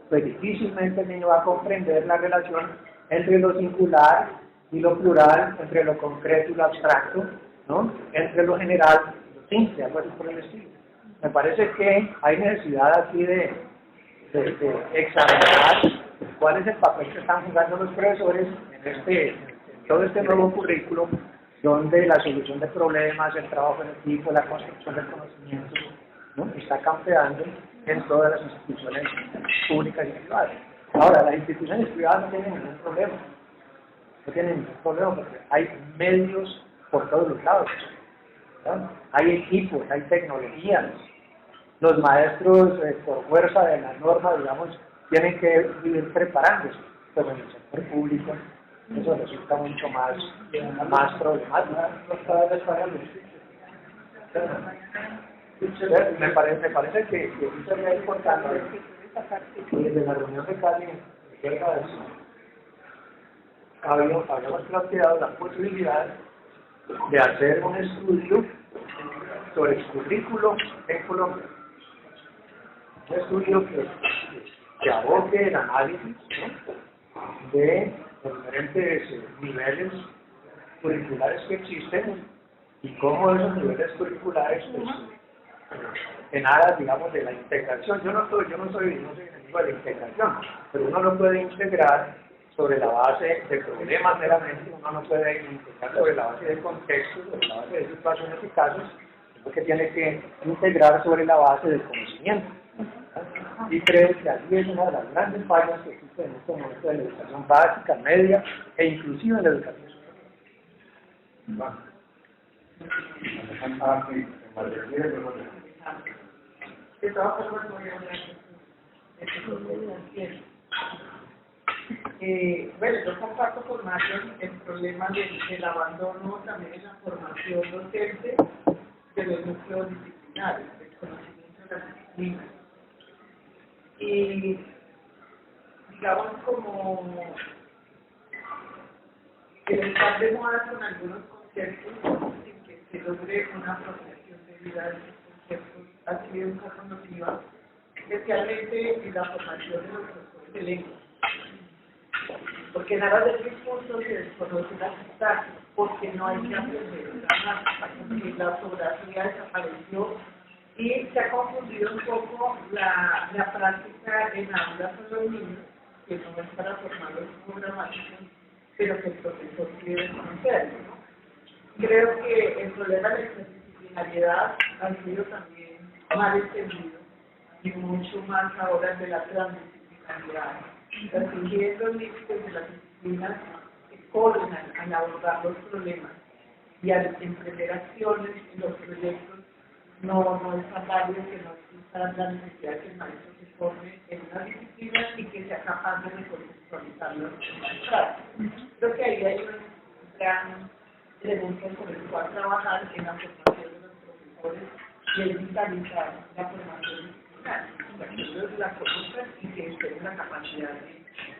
pues difícilmente el niño va a comprender la relación entre lo singular y lo plural, entre lo concreto y lo abstracto, ¿no? Entre lo general y lo simple, algo así por el estilo. Me parece que hay necesidad aquí de examinar cuál es el papel que están jugando los profesores en todo este nuevo currículo, donde la solución de problemas, el trabajo en equipo, la construcción del conocimiento, ¿no? Está campeando en todas las instituciones públicas y privadas. Ahora, las instituciones privadas no tienen ningún problema. No tienen ningún problema porque hay medios por todos los lados, ¿no? Hay equipos, hay tecnologías. Los maestros, por fuerza de la norma, digamos, tienen que vivir preparándose. Pero en el sector público eso resulta mucho más problemático. Me parece que sería importante que desde la reunión de Cali habíamos planteado la posibilidad de hacer un estudio sobre el currículo en Colombia. Un estudio que aboque el análisis, ¿no? De los diferentes niveles curriculares que existen y cómo esos niveles curriculares pues, en aras, digamos, de la integración. Yo no soy enemigo de la integración, pero uno no puede integrar sobre la base de problemas meramente, uno no puede integrar sobre la base de contextos, sobre la base de situaciones y casos, sino que tiene que integrar sobre la base del conocimiento. Y creo que allí es una de las grandes fallas que existen en este momento de la educación básica, media e inclusive en la educación superior. Bueno, yo comparto con Mario el problema del abandono también en la formación docente de los núcleos disciplinarios, del conocimiento de las disciplinas. Y digamos como el estar de moda con algunos conceptos sin que se logre una apropiación de vida de esos conceptos ha sido un poco nociva, especialmente en la formación de los profesores de lengua. Porque en aras del discurso se desconoce la sintaxis, porque no hay que aprender porque la ortografía desapareció y se ha confundido un poco la práctica en aulas con los niños, que no es para formarlos como gramáticos, pero que el profesor quiere conocerlo, ¿no? Creo que el problema de la interdisciplinariedad ha sido también mal entendido y mucho más ahora de la transdisciplinariedad. Restringiendo los límites de las disciplinas que corren al abordar los problemas y al emprender acciones en los proyectos no es tan válido que no exista la necesidad de que el maestro se forme en una disciplina y que sea capaz de recontextualizarlo en la práctica. Creo que ahí hay un gran elemento sobre el cual trabajar en la formación de los profesores y es vitalizar la formación disciplinar, la conozcan y que tengan la capacidad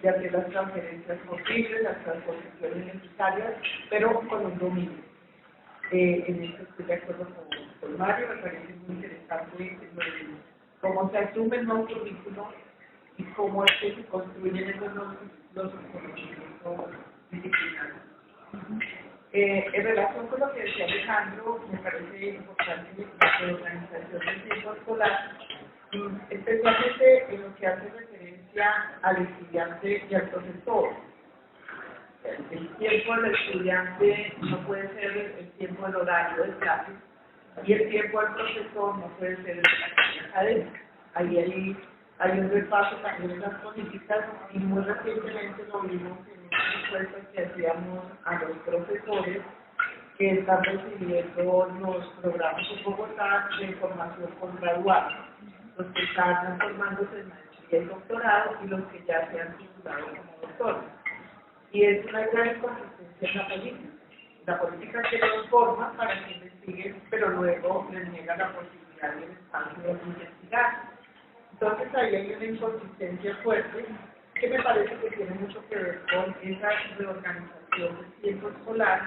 de hacer las transferencias posibles, las transposiciones necesarias, pero con un dominio. En esto estoy de acuerdo con Mario, me parece muy interesante cómo se asume el nuevo currículo y cómo es que se construyen esos los conocimientos disciplinarios. En relación con lo que decía Alejandro, me parece importante la reorganización del tiempo escolar, especialmente en lo que hace referencia al estudiante y al profesor. El tiempo del estudiante no puede ser el tiempo del horario de clase y el tiempo del profesor no puede ser el de la clase académica. Ahí hay un repaso también en las políticas y muy recientemente lo vimos en una encuesta que hacíamos a los profesores que están recibiendo los programas de Bogotá de formación postgraduada, los que están formándose en maestría y doctorado y los que ya se han titulado como doctores. Y es una gran inconsistencia en la política. La política que los forma para que investiguen, pero luego les niega la posibilidad y el espacio de investigar. Entonces ahí hay una inconsistencia fuerte que me parece que tiene mucho que ver con esa reorganización del tiempo escolar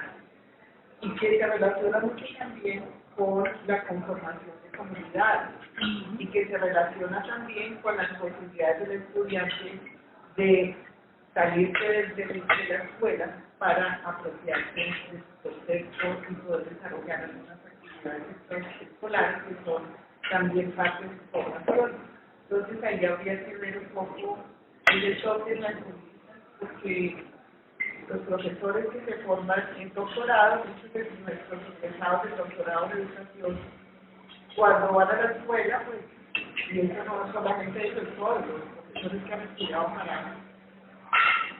y que se relaciona mucho también con la conformación de comunidades y que se relaciona también con las posibilidades del estudiante de salirse de la escuela para apropiarse de su contexto y poder desarrollar algunas actividades escolares que son también parte de su formación. Entonces ahí habría que ver un poco el desorden en las políticas, porque los profesores que se forman en doctorado, muchos de nuestros egresados de doctorado en educación, cuando van a la escuela, pues, y eso no solamente es el solo, los profesores que han estudiado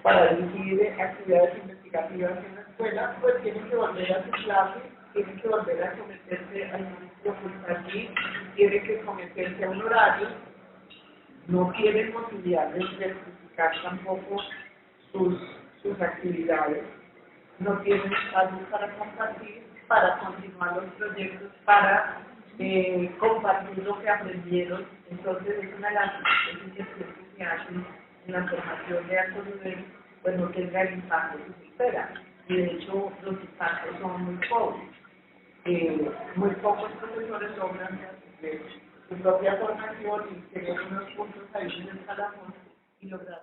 para dirigir actividades investigativas en la escuela, pues tienen que volver a su clase, tienen que volver a someterse al ministro allí, tienen que someterse a un horario, no tienen posibilidad de certificar tampoco sus actividades, no tienen espacios para compartir, para continuar los proyectos, para compartir lo que aprendieron. Entonces es una de las investigaciones que se hacen en la formación de alto nivel, pues no tenga el impacto que se espera. Y de hecho los impactos son muy pobres. Muy pocos profesores logran su propia formación y tener unos puntos ahí en el escalafón y lograr